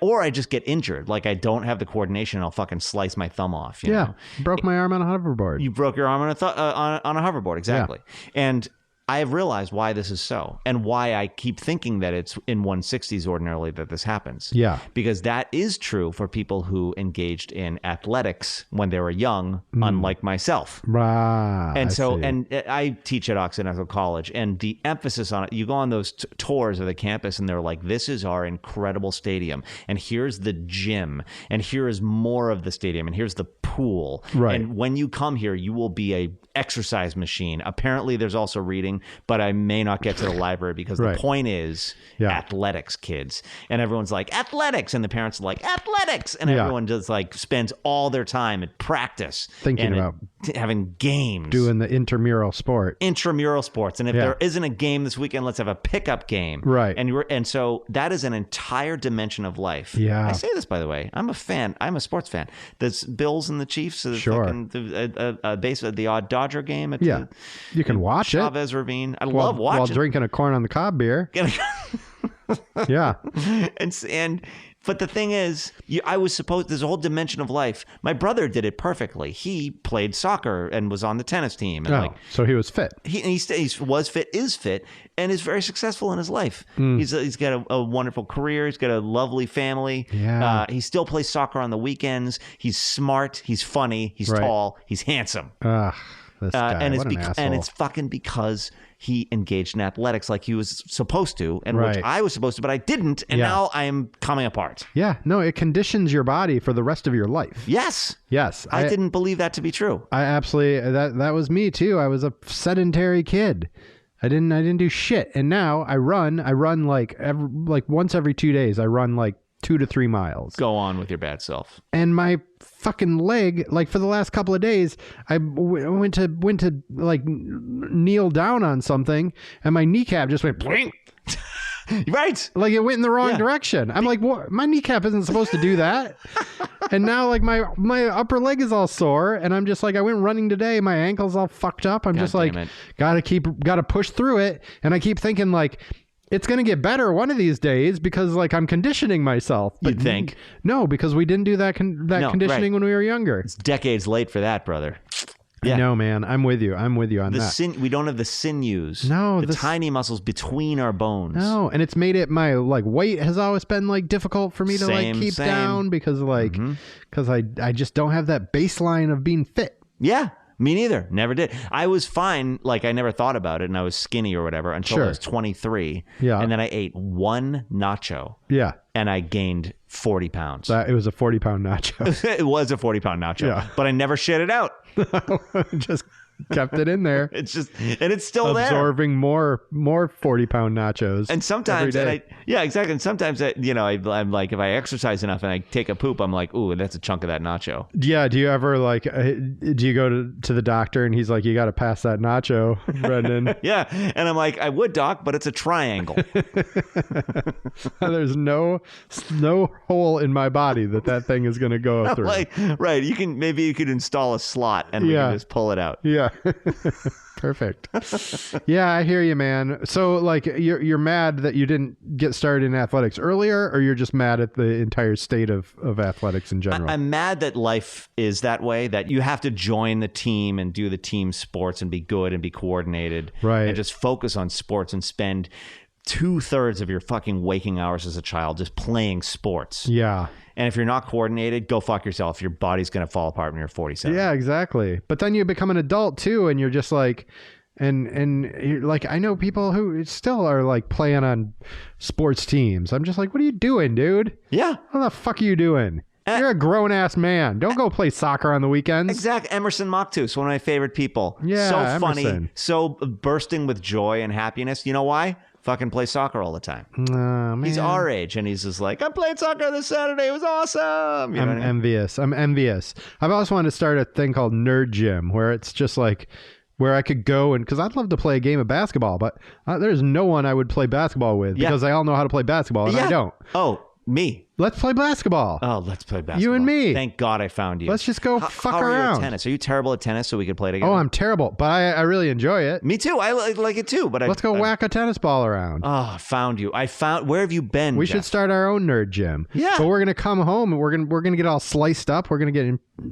Or I just get injured. Like, I don't have the coordination, and I'll fucking slice my thumb off. You know? Broke my arm on a hoverboard. You broke your arm on a hoverboard, exactly. Yeah. And I have realized why this is so, and why I keep thinking that it's in 160s ordinarily that this happens. Yeah. Because that is true for people who engaged in athletics when they were young, unlike myself. Right. And I teach at Occidental College, and the emphasis on it, you go on those tours of the campus, and they're like, this is our incredible stadium, and here's the gym, and here is more of the stadium, and here's the pool. Right. And when you come here, you will be a exercise machine. Apparently there's also reading, but I may not get to the library because the point is athletics, kids. And everyone's like, athletics. And the parents are like, athletics. And everyone just like spends all their time at practice. Thinking about having games. Doing the intramural sports. And if there isn't a game this weekend, let's have a pickup game. Right. And so that is an entire dimension of life. Yeah. I say this, by the way. I'm a fan. I'm a sports fan. The Bills and the Chiefs. The odd Dodger game. At you can watch Chavez it. Ravine. I love watching. While drinking a corn on the cob beer. Yeah. And But the thing is, I was supposed, there's a whole dimension of life. My brother did it perfectly. He played soccer and was on the tennis team. And so he was fit. He was fit, is fit, and is very successful in his life. He's got a wonderful career. He's got a lovely family. Yeah. He still plays soccer on the weekends. He's smart. He's funny. He's tall. He's handsome. This guy, and what an asshole. And it's fucking because he engaged in athletics like he was supposed to, and which I was supposed to, but I didn't, and now I am coming apart. Yeah, no, it conditions your body for the rest of your life. Yes. I didn't believe that to be true. I absolutely that was me too. I was a sedentary kid. I didn't do shit, and now I run like once every 2 days. I run like 2 to 3 miles. Go on with your bad self. And my fucking leg, like for the last couple of days, I went to like kneel down on something, and my kneecap just went blink. Right. Like it went in the wrong direction. I'm like, what? My kneecap isn't supposed to do that. And now like my upper leg is all sore, and I'm just like, I went running today. My ankle's all fucked up. I'm just like, gotta push through it. And I keep thinking like, it's going to get better one of these days because like I'm conditioning myself. But you'd think. No, because we didn't do that conditioning when we were younger. It's decades late for that, brother. Yeah. No, man, I'm with you. I'm with you on that. We don't have the sinews. No, the tiny muscles between our bones. No, and it's made it my like weight has always been like difficult for me to like keep down because like I just don't have that baseline of being fit. Yeah. Me neither. Never did. I was fine. Like I never thought about it, and I was skinny or whatever until I was 23. Yeah. And then I ate one nacho. Yeah. And I gained 40 pounds. It was a 40-pound nacho. It was a 40-pound nacho. Yeah. But I never shit it out. Just kept it in there. It's just, and it's still absorbing more 40-pound nachos. And sometimes, exactly. And sometimes, I'm like, if I exercise enough and I take a poop, I'm like, ooh, that's a chunk of that nacho. Yeah. Do you ever like? Do you go to the doctor and he's like, you got to pass that nacho, Brendan? Yeah. And I'm like, I would, doc, but it's a triangle. There's no hole in my body that thing is going to go through. Right. Maybe you could install a slot and we can just pull it out. Yeah. Perfect. Yeah, I hear you, man. So like you're mad that you didn't get started in athletics earlier, or you're just mad at the entire state of athletics in general? I'm mad that life is that way, that you have to join the team and do the team sports and be good and be coordinated. Right. And just focus on sports and spend 2/3 of your fucking waking hours as a child just playing sports. Yeah. And if you're not coordinated, go fuck yourself. Your body's going to fall apart when you're 47. Yeah, exactly. But then you become an adult too, and you're just like, and you're like, I know people who still are like playing on sports teams. I'm just like, what are you doing, dude? Yeah. What the fuck are you doing? You're a grown ass man. Don't go play soccer on the weekends. Exactly. Emerson Moctus, one of my favorite people. Yeah, so funny, Emerson. So bursting with joy and happiness. You know why? Fucking play soccer all the time. Oh, man. He's our age, and he's just like, I played soccer this Saturday. It was awesome. You know I'm envious. I'm envious. I've always wanted to start a thing called Nerd Gym, where it's just like where I could go and because I'd love to play a game of basketball, but there's no one I would play basketball with because they all know how to play basketball, and I don't. Oh, me. Let's play basketball. Oh, let's play basketball. You and me. Thank God I found you. Let's just go fuck how around. Are you at tennis? Are you terrible at tennis so we could play together? Oh, I'm terrible, but I really enjoy it. Me too. I like it too. But let's go whack a tennis ball around. Oh, I found you. Where have you been? We should start our own nerd gym. Yeah. But we're gonna come home and we're gonna get all sliced up. We're gonna get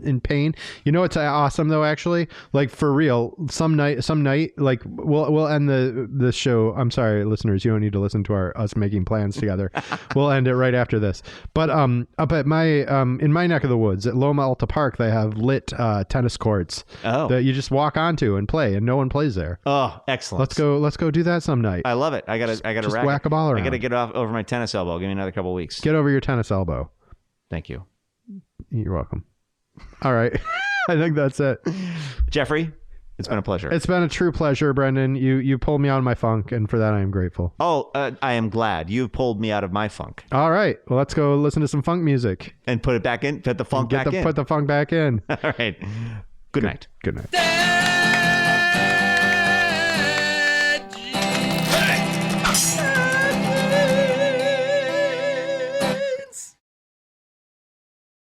in pain. You know what's awesome though? Actually, like for real, some night, like we'll end the show. I'm sorry, listeners, you don't need to listen to us making plans together. We'll end it right after this. But up at my in my neck of the woods at Loma Alta Park, they have lit tennis courts that you just walk onto and play, and no one plays there. Oh, excellent! Let's go do that some night. I love it. I gotta just whack a ball around. I gotta get over my tennis elbow. Give me another couple of weeks. Get over your tennis elbow. Thank you. You're welcome. All right. I think that's it. Jeffrey, it's been a pleasure. It's been a true pleasure, Brendan. You pulled me out of my funk, and for that I am grateful. Oh, I am glad. You pulled me out of my funk. All right. Well, let's go listen to some funk music. And put it back in? Put the funk back in? Put the funk back in. All right. Good night. Good night.